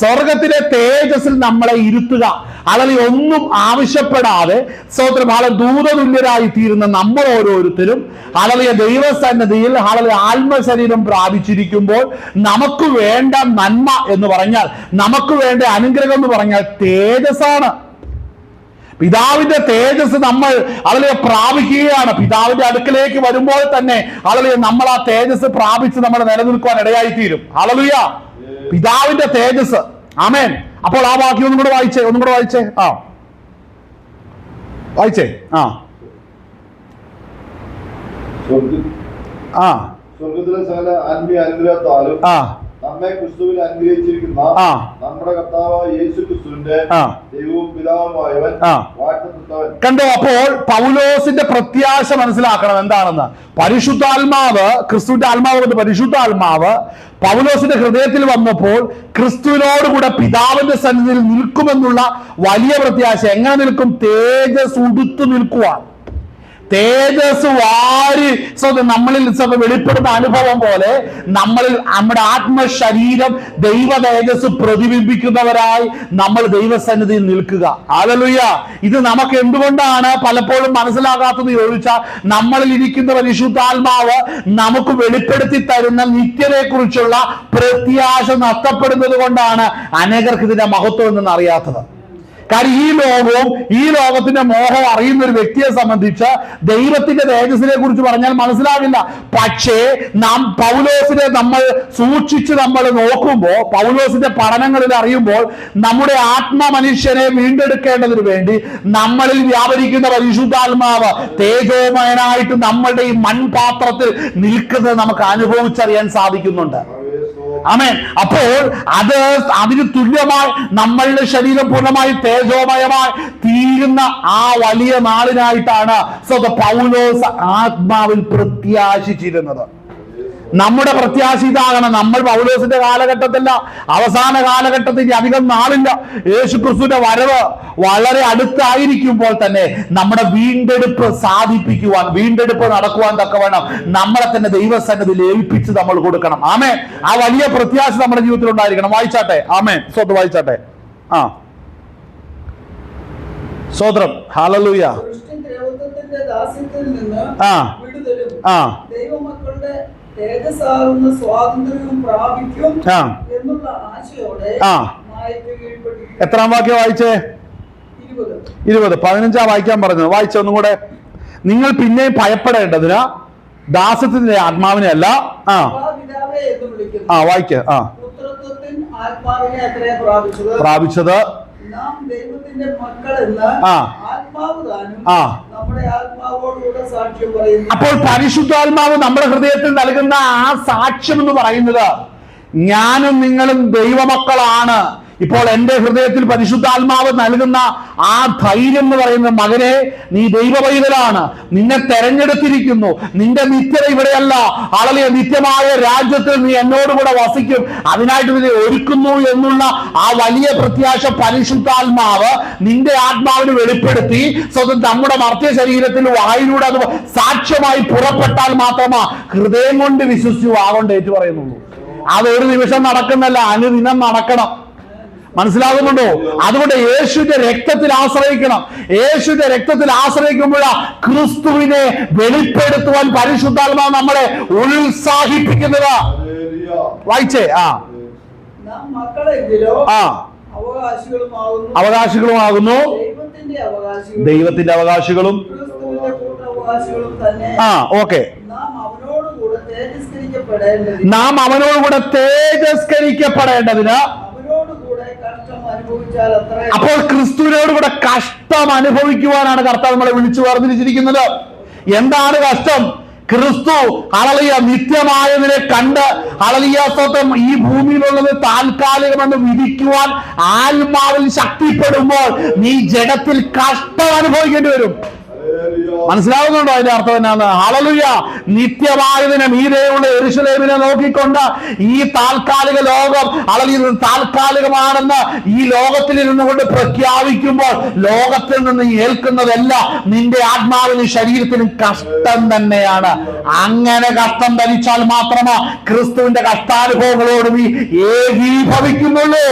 സ്വർഗത്തിലെ തേജസ്സിൽ നമ്മളെ ഇരുത്തുക. അല്ലെങ്കിൽ ഒന്നും ആവശ്യപ്പെടാതെ സ്തോത്രം ദൂതതുല്യരായി തീരുന്ന നമ്മൾ ഓരോരുത്തരും അല്ലെങ്കിൽ ദൈവസന്നിധിയിൽ ആത്മശരീരം പ്രാപിച്ചിരിക്കുമ്പോൾ നമുക്ക് വേണ്ട നന്മ എന്ന് പറഞ്ഞാൽ, നമുക്ക് വേണ്ട അനുഗ്രഹം എന്ന് പറഞ്ഞാൽ തേജസ്സാണ്. പിതാവിന്റെ തേജസ് നമ്മൾ പ്രാപിക്കുകയാണ്. പിതാവിന്റെ അടുക്കലേക്ക് വരുമ്പോൾ തന്നെ നമ്മൾ ആ തേജസ് പ്രാപിച്ച് നമ്മൾ നിലനിൽക്കുവാൻ ഇടയായിത്തീരും. ഹല്ലേലൂയ. പിതാവിന്റെ തേജസ്. ആമേൻ. അപ്പോൾ ആ വാക്യം ഒന്നും കൂടെ വായിച്ചേ. വായിച്ചേ. സ്വർഗ്ഗത്തിലെ സകല ആത്മീയ അനുഗ്രഹത്താലും നമ്മെ ക്രിസ്തുവിൽ അനുഗ്രഹിച്ചിരിക്കുന്ന നമ്മുടെ കർത്താവായ യേശു ക്രിസ്തുവിന്റെ ദൈവവും പിതാവുമായവൻ വാഴ്ത്തപ്പെട്ടവൻ. കണ്ടോ? അപ്പോൾ പൗലോസിന്റെ പ്രത്യാശ മനസ്സിലാക്കണം എന്താണെന്ന്. പരിശുദ്ധാത്മാവ്, ക്രിസ്തുവിന്റെ ആത്മാവ്, പരിശുദ്ധാത്മാവ് പൗലോസിന്റെ ഹൃദയത്തിൽ വന്നപ്പോൾ ക്രിസ്തുവിനോടുകൂടെ പിതാവിന്റെ സന്നിധിയിൽ നിൽക്കുമെന്നുള്ള വലിയ പ്രത്യാശ. എങ്ങനെ നിൽക്കും? തേജസ് ഉടുത്തു നിൽക്കുവാൻ. തേജസ് വാരി നമ്മളിൽ വെളിപ്പെടുന്ന അനുഭവം പോലെ നമ്മളിൽ നമ്മുടെ ആത്മശരീരം ദൈവ തേജസ് പ്രതിബിംബിക്കുന്നവരായി നമ്മൾ ദൈവസന്നിധിയിൽ നിൽക്കുക. ഹല്ലേലൂയ. ഇത് നമുക്ക് എന്തുകൊണ്ടാണ് പലപ്പോഴും മനസ്സിലാകാത്തത് ചോദിച്ചാൽ, നമ്മളിൽ ഇരിക്കുന്ന പരിശുദ്ധാത്മാവ് നമുക്ക് വെളിപ്പെടുത്തി തരുന്ന നിത്യതയെ കുറിച്ചുള്ള പ്രത്യാശ നഷ്ടപ്പെടുന്നത് കൊണ്ടാണ് അനേകർക്ക് ഇതിന്റെ മഹത്വം എന്തെന്ന് അറിയാത്തത്. കാര്യം ഈ ലോകത്തിന്റെ മോഹം അറിയുന്ന ഒരു വ്യക്തിയെ സംബന്ധിച്ച് ദൈവത്തിന്റെ തേജസ്സിനെ കുറിച്ച് പറഞ്ഞാൽ മനസ്സിലാവില്ല. പക്ഷേ പൗലോസിനെ നമ്മൾ സൂക്ഷിച്ച് നമ്മൾ നോക്കുമ്പോൾ, പൗലോസിന്റെ പഠനങ്ങളിൽ അറിയുമ്പോൾ, നമ്മുടെ ആത്മമനുഷ്യനെ വീണ്ടെടുക്കേണ്ടതിന് വേണ്ടി നമ്മളിൽ വ്യാപരിക്കുന്ന പരിശുദ്ധാത്മാവ് തേജോമയനായിട്ട് നമ്മളുടെ ഈ മൺപാത്രത്തിൽ നിൽക്കുന്നത് നമുക്ക് അനുഭവിച്ചറിയാൻ സാധിക്കുന്നുണ്ട്. ആമേൻ. അപ്പോൾ അതിന് തുല്യമായി നമ്മളുടെ ശരീരം പൂർണ്ണമായി തേജോമയമായി തീരുന്ന ആ വലിയ നാളിനായിട്ടാണ് പൗലോസ് ആത്മാവിൽ പ്രത്യാശിച്ചിരുന്നത്. നമ്മുടെ പ്രത്യാശ ഇതാകണം. നമ്മൾ പൗലോസിന്റെ കാലഘട്ടത്തില്ല, അവസാന കാലഘട്ടത്തിൽ അധികം നാളില്ല. യേശുക്രിസ്തുവിന്റെ വരവ് വളരെ അടുത്തായിരിക്കുമ്പോൾ തന്നെ നമ്മുടെ വീണ്ടെടുപ്പ് സാധിപ്പിക്കുവാൻ, വീണ്ടെടുപ്പ് നടക്കുവാൻ തക്കവണ്ണം നമ്മളെ തന്നെ ദൈവസന്നിധിയിൽ ഏൽപ്പിച്ച് നമ്മൾ കൊടുക്കണം. ആമേൻ. ആ വലിയ പ്രത്യാശ നമ്മുടെ ജീവിതത്തിൽ ഉണ്ടായിരിക്കണം. വായിച്ചാട്ടെ. ആമേൻ. സ്വത്ത് വായിച്ചാട്ടെ. സ്തോത്രം. ഹല്ലേലൂയ. ദൈവമക്കളുടെ തേജസ്സാകുന്ന സ്വാതന്ത്ര്യവും പ്രാപിക്കും എന്നുള്ള ആശയോടെ. എത്രാം വാക്യം വായിച്ചേ? 20. 15 വായിക്കാൻ പറഞ്ഞത്. വായിച്ച ഒന്നും കൂടെ. നിങ്ങൾ പിന്നെയും ഭയപ്പെടേണ്ടതിന് ദാസത്തിന്റെ ആത്മാവിനെ അല്ല. വായിക്ക. പ്രാപിച്ചത് നാം ദൈവത്തിന്റെ മക്കളെന്ന് ആത്മാവ് താനും നമ്മുടെ ആത്മാവോടുകൂടെ സാക്ഷ്യം പറയുന്നു. അപ്പോൾ പരിശുദ്ധാത്മാവ് നമ്മുടെ ഹൃദയത്തിൽ നൽകുന്ന ആ സാക്ഷ്യം എന്ന് പറയുന്നത്, ഞാനും നിങ്ങളും ദൈവമക്കളാണ് ഇപ്പോൾ എൻ്റെ ഹൃദയത്തിൽ പരിശുദ്ധാത്മാവ് നൽകുന്ന ആ ധൈര്യം എന്ന് പറയുന്ന, മകനെ നീ ദൈവപൈതലാണ്, നിന്നെ തെരഞ്ഞെടുത്തിരിക്കുന്നു, നിന്റെ നിത്യത ഇവിടെയല്ല, ആളെ നിത്യമായ രാജ്യത്തിൽ നീ എന്നോടുകൂടെ വസിക്കും, അതിനായിട്ട് നിന്നെ ഒരുക്കുന്നു എന്നുള്ള ആ വലിയ പ്രത്യാശ പരിശുദ്ധാത്മാവ് നിന്റെ ആത്മാവിന് വെളിപ്പെടുത്തി സ്വന്തം നമ്മുടെ മർത്യ ശരീരത്തിൽ വായിലൂടെ അത് സാക്ഷ്യമായി പുറപ്പെട്ടാൽ മാത്രമാ ഹൃദയം കൊണ്ട് വിശ്വസിച്ചു വാഗോണ്ട് ഏറ്റു പറയുന്നുള്ളൂ. അതൊരു നിമിഷം നടക്കുന്നല്ല, അനുദിനം നടക്കണം. മനസ്സിലാകുന്നുണ്ടോ? അതുകൊണ്ട് യേശുവിന്റെ രക്തത്തിൽ ആശ്രയിക്കണം. യേശുവിന്റെ രക്തത്തിൽ ആശ്രയിക്കുമ്പോൾ ക്രിസ്തുവിനെ വെളിപ്പെടുത്തുവാൻ പരിശുദ്ധാത്മാവ് നമ്മളെ ഉത്സാഹിപ്പിക്കുന്നത്. വായിച്ചേ. നാം മക്കളെങ്കിലോ അവകാശികളുമാകുന്നു, ദൈവത്തിന്റെ അവകാശികളും. ഓക്കെ. നാം അവനോടുകൂടെ തേജസ്കരിക്കപ്പെടേണ്ടതിന്. അപ്പോൾ ക്രിസ്തുവിനോടുകൂടെ കഷ്ടം അനുഭവിക്കുവാനാണ് കർത്താവ് നമ്മളെ വിളിച്ചു വേർതിരിച്ചിരിക്കുന്നത്. എന്താണ് കഷ്ടം? ക്രിസ്തു ഹല്ലേലൂയ നിത്യമായതിനെ കണ്ട് ഹല്ലേലൂയ സ്തോത്രം ഈ ഭൂമിയിലുള്ളത് താൽക്കാലികമെന്ന് വിധിക്കുവാൻ ആത്മാവിൽ ശക്തിപ്പെടുമ്പോൾ നീ ജഡത്തിൽ കഷ്ടം അനുഭവിക്കേണ്ടി വരും. മനസ്സിലാവുന്നുണ്ടോ അതിന്റെ അർത്ഥം എന്നാണ്? ഹല്ലേലൂയ നിത്യമായതിനെ മീതെയുള്ള യെരൂശലേമിനെ നോക്കിക്കൊണ്ട് ഈ താൽക്കാലിക ലോകം ഹല്ലേലൂയ താൽക്കാലികമാണെന്ന് ഈ ലോകത്തിൽ ഇരുന്നു കൊണ്ട് പ്രഖ്യാപിക്കുമ്പോൾ ലോകത്തിൽ നിന്ന് ഏൽക്കുന്നതെല്ലാം നിന്റെ ആത്മാവിനും ശരീരത്തിനും കഷ്ടം തന്നെയാണ്. അങ്ങനെ കഷ്ടം ധരിച്ചാൽ മാത്രമേ ക്രിസ്തുവിന്റെ കഷ്ടാനുഭവങ്ങളോട് നീ ഏകീഭവിക്കുന്നുള്ളൂ.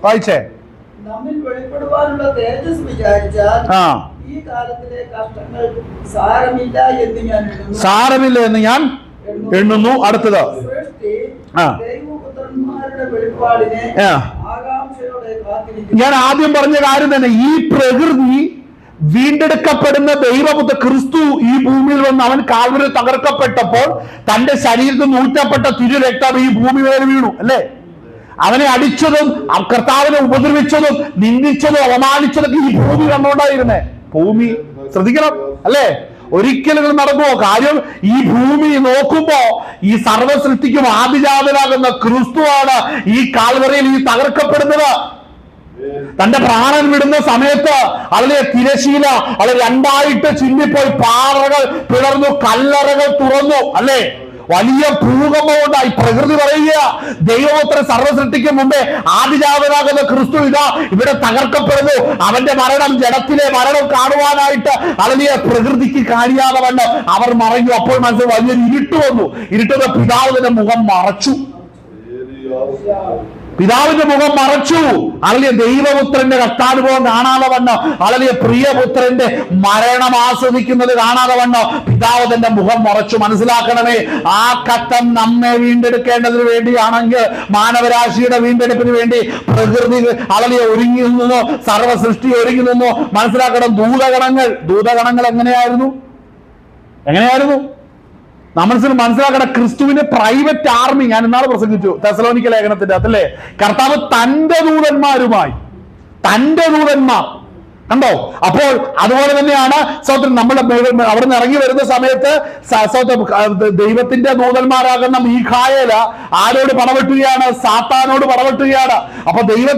വായിച്ചേ. നമ്മിൽ വെളിപ്പെടുവാനുള്ള തേജസ് വിചാരിച്ചാൽ ഈ കാലത്തിലെ കഷ്ടങ്ങൾ സാരമില്ല എന്ന് ഞാൻ എണ്ണുന്നു. അടുത്തത് ദൈവപുത്രന്മാരുടെ വെളിപ്പാടിനെ ആകാംക്ഷയോടെ കാത്തിരിക്കുന്നു. ഞാൻ ആദ്യം പറഞ്ഞ കാര്യം തന്നെ, ഈ പ്രകൃതി വീണ്ടെടുക്കപ്പെടുന്ന ദൈവപുത്ര ക്രിസ്തു ഈ ഭൂമിയിൽ വന്ന് അവൻ കാൽവരിയിൽ തകർക്കപ്പെട്ടപ്പോൾ തന്റെ ശരീരത്തിൽ നൂറ്റപ്പെട്ട തിരുരക്തം ഈ ഭൂമി മേലെ വീണു അല്ലേ? അവനെ അടിച്ചതും കർത്താവിനെ ഉപദ്രവിച്ചതും നിന്ദിച്ചതും അവമാനിച്ചതൊക്കെ ഈ ഭൂമി കണ്ടോണ്ടായിരുന്നേ. ഭൂമി ശ്രദ്ധിക്കണം അല്ലേ? ഒരിക്കലും നടക്കുമോ? കാര്യം ഈ ഭൂമി നോക്കുമ്പോ ഈ സർവ്വസൃഷ്ടിക്കും ആദിജാതനാകുന്ന ക്രിസ്തുവാണ് ഈ കാൽവറിയിൽ ഈ തകർക്കപ്പെടുന്നത്. തന്റെ പ്രാണൻ വിടുന്ന സമയത്ത് അതിലെ തിരശീല അത് രണ്ടായിട്ട് ചിന്നിപ്പോയി, പാറകൾ പിളർന്നു, കല്ലറകൾ തുറന്നു അല്ലേ? വലിയ ഭൂകമ്പം ഉണ്ടായി. പ്രകൃതി പറയുക ദൈവപുത്രൻ സർവ്വസൃഷ്ടിക്ക് മുമ്പേ ആദിജാതനാകുന്ന ക്രിസ്തു ഇതാ ഇവിടെ തകർക്കപ്പെടുന്നു. അവന്റെ മരണം, ജഡത്തിലെ മരണം കാണുവാനായിട്ട് അളവിയ പ്രകൃതിക്ക് കഴിയാതെ വണ്ണം അവർ മറഞ്ഞു. അപ്പോൾ മനസ്സിൽ വലിയൊരു ഇരുട്ട് വന്നു. ഇരുട്ടുന്ന പിതാവിന്റെ മുഖം മറച്ചു. പിതാവിന്റെ മുഖം മറച്ചു. അളലിയ ദൈവപുത്രന്റെ കഷ്ടാനുഭവം കാണാതെ വണ്ണം, അളലിയ പ്രിയപുത്രന്റെ മരണം ആസ്വദിക്കുന്നത് കാണാതെ വണ്ണം പിതാവ് തന്റെ മുഖം മറച്ചു. മനസ്സിലാക്കണമേ, ആ കഷ്ടം നമ്മെ വീണ്ടെടുക്കേണ്ടതിന് വേണ്ടിയാണെങ്കിൽ, മാനവരാശിയുടെ വീണ്ടെടുപ്പിന് വേണ്ടി പ്രകൃതി അളലിയ ഒരുങ്ങി നിന്നോ, സർവ്വ സൃഷ്ടി ഒരുങ്ങി നിന്നോ. മനസ്സിലാക്കണം, ദൂതഗണങ്ങൾ എങ്ങനെയായിരുന്നു? നമ്മൾ മനസ്സിലാക്കണം, ക്രിസ്തുവിന്റെ പ്രൈവറ്റ് ആർമി. ഞാൻ ഇന്നാളെ പ്രസംഗിച്ചു തെസലോനിക്ക ലേഖനത്തിന്റെ അതല്ലേ, കർത്താവ് തന്റെ ദൂതന്മാർ കണ്ടോ? അപ്പോൾ അതുപോലെ തന്നെയാണ് സ്വന്തം നമ്മൾ അവിടെ നിന്ന് ഇറങ്ങി വരുന്ന സമയത്ത് ദൈവത്തിന്റെ ദൂതന്മാരാകുന്ന മീഖായേൽ ആരോട് പടവെട്ടുകയാണ്? സാത്താനോട് പടവെട്ടുകയാണ്. അപ്പൊ ദൈവം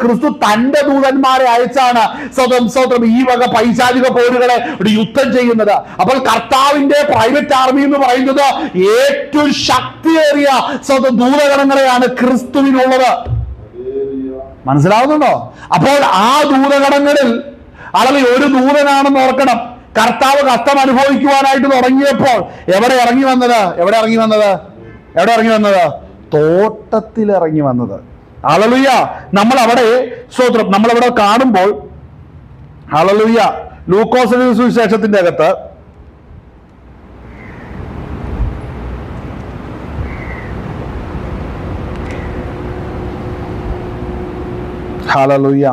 ക്രിസ്തു തന്റെ ദൂതന്മാരെ അയച്ചാണ് സ്വതം ഈ വക പൈശാചിക പോരുകളെ യുദ്ധം ചെയ്യുന്നത്. അപ്പോൾ കർത്താവിന്റെ പ്രൈവറ്റ് ആർമി എന്ന് പറയുന്നത് ഏറ്റവും ശക്തിയേറിയ ദൂതഗണങ്ങളെയാണ് ക്രിസ്തുവിനുള്ളത്. മനസ്സിലാവുന്നുണ്ടോ? അപ്പോൾ ആ ദൂതഗണങ്ങളിൽ അളവിൽ ഒരു ദൂതനാണെന്ന് ഓർക്കണം. കർത്താവ് കഷ്ടം അനുഭവിക്കുവാനായിട്ട് തുടങ്ങിയപ്പോൾ എവിടെ ഇറങ്ങി വന്നത്? തോട്ടത്തിൽ ഇറങ്ങി വന്നത്. ഹല്ലേലൂയ. നമ്മളവിടെ കാണുമ്പോൾ ഹല്ലേലൂയ ലൂക്കോസിന്റെ സുവിശേഷത്തിന്റെ അകത്ത് ഹല്ലേലൂയ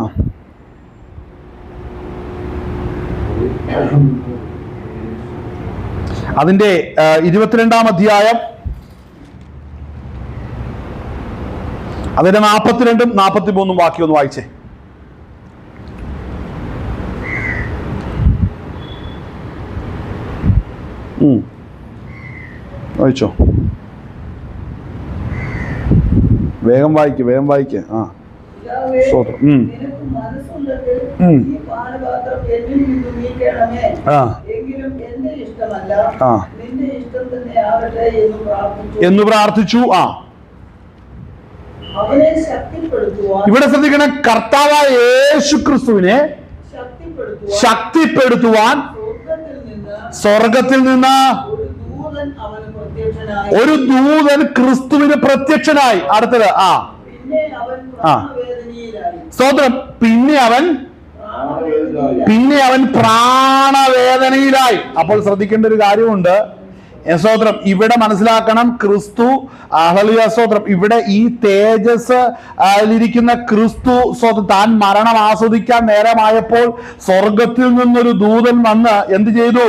അതിന്റെ 22-ാം അധ്യായം അതിന്റെ 42-ഉം 43-ഉം വാക്യം ഒന്ന് വായിച്ചേ. വായിച്ചോ. വേഗം വായിക്ക്. ആ, പിതാവേ, സ്തോത്രം. നിനക്ക് മനസ്സുണ്ടെങ്കിൽ ഉം. ഈ പാനപാത്രം എന്നിൽ നിന്ന് നീക്കണമേ. ആ. എങ്കിലും എന്റെ ഇഷ്ടമല്ല, ആ. നിന്റെ ഇഷ്ടം തന്നെ ആകട്ടെ എന്ന് പ്രാർത്ഥിച്ചു. ആ, അവനെ ശക്തിപ്പെടുത്തുവാൻ, ഇവിടെ ശ്രദ്ധിക്കണം, കർത്താവായ യേശു ക്രിസ്തുവിനെ ശക്തിപ്പെടുത്തുവാൻ സ്വർഗത്തിൽ നിന്ന് ഒരു ദൂതൻ ക്രിസ്തുവിന് പ്രത്യക്ഷനായി. അടുത്തത്, ആ, സ്തോത്രം. പിന്നെ അവൻ പ്രാണവേദനയിലായി. അപ്പോൾ ശ്രദ്ധിക്കേണ്ട ഒരു കാര്യമുണ്ട്. സ്തോത്രം. ഇവിടെ മനസ്സിലാക്കണം, ക്രിസ്തു, ഹല്ലേലൂയ, സ്തോത്രം. ഇവിടെ ഈ തേജസ് ഇരിക്കുന്ന ക്രിസ്തു സ്തോത്രം താൻ മരണം ആസ്വദിക്കാൻ നേരമായപ്പോൾ സ്വർഗത്തിൽ നിന്നൊരു ദൂതൻ വന്ന് എന്ത് ചെയ്തു?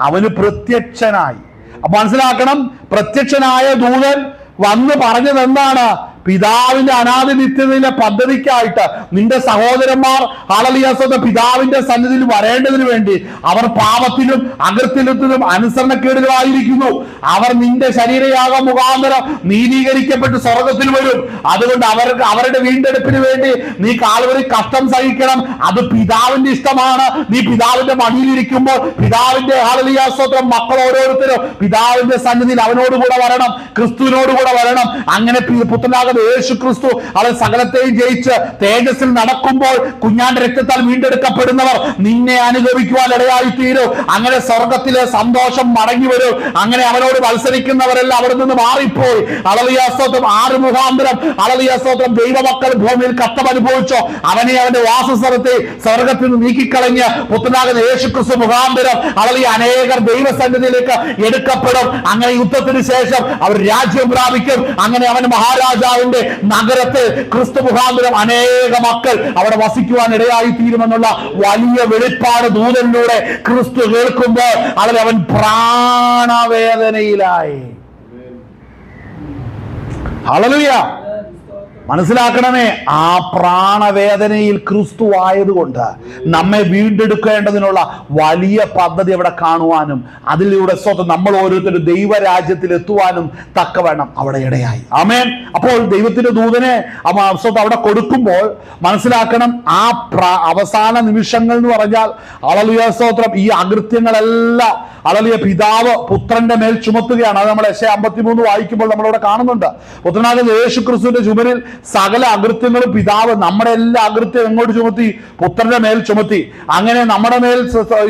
അവന് പ്രത്യക്ഷനായി. അപ്പൊ മനസ്സിലാക്കണം, പ്രത്യക്ഷനായ ദൂതൻ വന്ന് പറഞ്ഞത് എന്താണ്? പിതാവിന്റെ അനാദി നിത്യതയിലെ പദ്ധതിക്കായിട്ട് നിന്റെ സഹോദരന്മാർ ഹല്ലേലൂയ പിതാവിന്റെ സന്നിധിയിൽ വരേണ്ടതിന് വേണ്ടി അവർ പാപത്തിലും അകൃത്യത്തിലും അനുസരണക്കേടിലുമായിരിക്കുന്നു. അവർ നിന്റെ ശരീരയാഗം മുഖാന്തരം നീതീകരിക്കപ്പെട്ട് സ്വർഗത്തിൽ വരും. അതുകൊണ്ട് അവരുടെ വീണ്ടെടുപ്പിന് വേണ്ടി നീ കാൽവരി കഷ്ടം സഹിക്കണം. അത് പിതാവിന്റെ ഇഷ്ടമാണ്. നീ പിതാവിന്റെ മടിയിലിരിക്കുമ്പോൾ പിതാവിന്റെ ഹല്ലേലൂയ സ്തോത്രം മക്കൾ ഓരോരുത്തരും പിതാവിന്റെ സന്നിധിയിൽ അവനോടുകൂടെ വരണം, ക്രിസ്തുവിനോടുകൂടെ വരണം. അങ്ങനെ പുത്രനായ യേശു ക്രിസ്തു അവൻ സകലത്തെയും ജയിച്ച് തേജസ്സിൽ നടക്കുമ്പോൾ കുഞ്ഞാന്റെ രക്തത്താൽ വീണ്ടെടുക്കപ്പെടുന്നവർ നിന്നെ അനുഗമിക്കുവാൻ ഇടയായി തീരും. അങ്ങനെ സ്വർഗത്തിലെ സന്തോഷം മടങ്ങി വരും. അങ്ങനെ അവനോട് മത്സരിക്കുന്നവരെല്ലാം അവിടെ നിന്ന് മാറിപ്പോയി. ഹല്ലേലൂയ സ്തോത്രം. ആറ് മുഖാന്തരം ഹല്ലേലൂയ സ്തോത്രം ദൈവമക്കൾ ഭൂമിയിൽ കഷ്ടം അനുഭവിച്ചോ അവനെ അവന്റെ വാസസ്ഥലത്തെ സ്വർഗത്തിൽ നിന്ന് നീക്കിക്കളഞ്ഞ് പുത്രനാകുന്ന യേശു ക്രിസ്തു മുഖാന്തരം ഹല്ലേലൂയ അനേകർ ദൈവസന്നിധിയിലേക്ക് എടുക്കപ്പെടും. അങ്ങനെ യുദ്ധത്തിന് ശേഷം അവർ രാജ്യം പ്രാപിക്കും. അങ്ങനെ അവൻ മഹാരാജാവ് നഗരത്തിൽ ക്രിസ്തു മുഖാന്തരം അനേക മക്കൾ അവിടെ വസിക്കുവാൻ ഇടയായി തീരുമെന്നുള്ള വലിയ വെളിപ്പാട് ദൂതനിലൂടെ ക്രിസ്തു കേൾക്കുമ്പോൾ അവൻ പ്രാണവേദനയിലായി. ഹല്ലേലൂയ. മനസ്സിലാക്കണമേ, ആ പ്രാണവേദനയിൽ ക്രിസ്തു ആയതുകൊണ്ട് നമ്മെ വീണ്ടെടുക്കേണ്ടതിനുള്ള വലിയ പദ്ധതി അവിടെ കാണുവാനും അതിലൂടെ സ്വന്തം നമ്മൾ ഓരോരുത്തരും ദൈവരാജ്യത്തിൽ എത്തുവാനും തക്കവണ്ണം അവിടെ ഇടയായി. ആമേൻ. അപ്പോൾ ദൈവത്തിന്റെ ദൂതനെ സ്വന്തം അവിടെ കൊടുക്കുമ്പോൾ മനസ്സിലാക്കണം, ആ അവസാന നിമിഷങ്ങൾ എന്ന് പറഞ്ഞാൽ ഹല്ലേലൂയ സ്തോത്രം ഈ അകൃത്യങ്ങളെല്ലാം ഹല്ലേലൂയ പിതാവ് പുത്രന്റെ മേൽ ചുമത്തുകയാണ്. അത് നമ്മൾ യെശയ്യാ 53 വായിക്കുമ്പോൾ നമ്മളിവിടെ കാണുന്നുണ്ട്. പുത്രനായ യേശു ക്രിസ്തുവിന്റെ ചുമരിൽ സകല അകൃത്യങ്ങളും പിതാവ് നമ്മുടെ എല്ലാ അകൃത്യം എങ്ങോട്ട് ചുമത്തി? പുത്രന്റെ മേൽ ചുമത്തി. അങ്ങനെ നമ്മുടെ മേൽ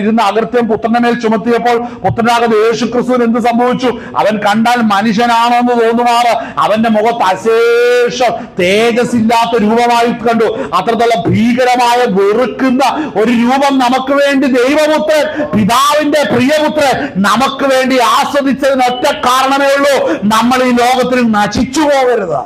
ഇരുന്ന അകൃത്യം പുത്രന്റെ മേൽ ചുമത്തിയപ്പോൾ പുത്രനാകുന്ന യേശു ക്രിസ്തുവിന് എന്ത് സംഭവിച്ചു? അവൻ കണ്ടാൽ മനുഷ്യനാണെന്ന് തോന്നുമാറ് അവന്റെ മുഖത്ത് അശേഷം തേജസ്സില്ലാത്ത രൂപമായി കണ്ടു. അത്രത്തോളം ഭീകരമായ വെറുക്കുന്ന ഒരു രൂപം നമുക്ക് വേണ്ടി ദൈവപുത്രൻ, പിതാവിന്റെ പ്രിയപുത്രൻ നമുക്ക് വേണ്ടി ആസ്വദിച്ചതിന് ഒറ്റ കാരണമേ ഉള്ളൂ, നമ്മൾ ഈ ലോകത്തിൽ നശിച്ചു പോകരുത്.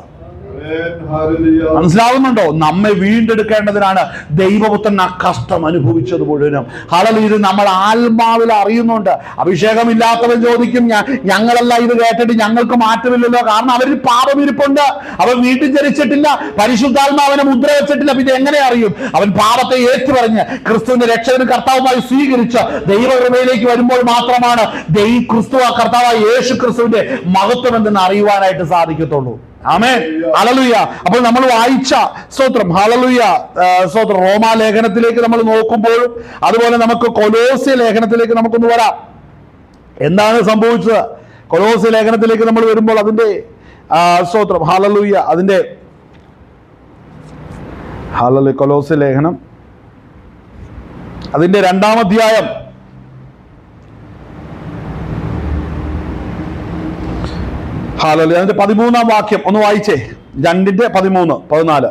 മനസ്സിലാവുന്നുണ്ടോ? നമ്മെ വീണ്ടെടുക്കേണ്ടതിനാണ് ദൈവപുത്രൻ ആ കഷ്ടം അനുഭവിച്ചത് മുഴുവനും. ഹല്ലേലൂയ. നമ്മൾ ആത്മാവിൽ അറിയുന്നുണ്ട്. അഭിഷേകമില്ലാത്തവൻ ചോദിക്കും, ഞങ്ങളെല്ലാം ഇത് കേട്ടിട്ട് ഞങ്ങൾക്ക് മാറ്റമില്ലല്ലോ. കാരണം അവരിൽ പാപം ഇരിപ്പുണ്ട്. അവൻ വീട്ടിൽ ജനിച്ചിട്ടില്ല, പരിശുദ്ധാത്മാവനെ മുദ്ര വെച്ചിട്ടില്ല. പിന്നെ എങ്ങനെ അറിയും? അവൻ പാപത്തെ ഏറ്റുപറഞ്ഞ് ക്രിസ്തുവിന്റെ രക്ഷകനും കർത്താവുമായി സ്വീകരിച്ച് ദൈവകൃപയിലേക്ക് വരുമ്പോൾ മാത്രമാണ് ക്രിസ്തു കർത്താവായ യേശു ക്രിസ്തുവിന്റെ മഹത്വം എന്തെന്ന് അറിയുവാനായിട്ട് സാധിക്കത്തുള്ളൂ. ആമേൻ. ഹല്ലേലൂയ. അപ്പോൾ നമ്മൾ വായിച്ച സ്തോത്രം ഹല്ലേലൂയ സ്തോത്രം റോമാ ലേഖനത്തിലേക്ക് നമ്മൾ നോക്കുമ്പോഴും അതുപോലെ നമുക്ക് കൊലോസ്യ ലേഖനത്തിലേക്ക് നമുക്കൊന്ന് വരാം. എന്താണ് സംഭവിച്ചത്? കൊലോസ്യ ലേഖനത്തിലേക്ക് നമ്മൾ വരുമ്പോൾ അതിന്റെ സ്തോത്രം ഹല്ലേലൂയ അതിന്റെ ഹല്ലേലൂയ കൊലോസ്യ ലേഖനം അതിന്റെ 2-ാം അധ്യായം ഹല്ലേലൂയ അതിന്റെ 13-ാം വാക്യം ഒന്ന് വായിച്ചേ. 2:13-14.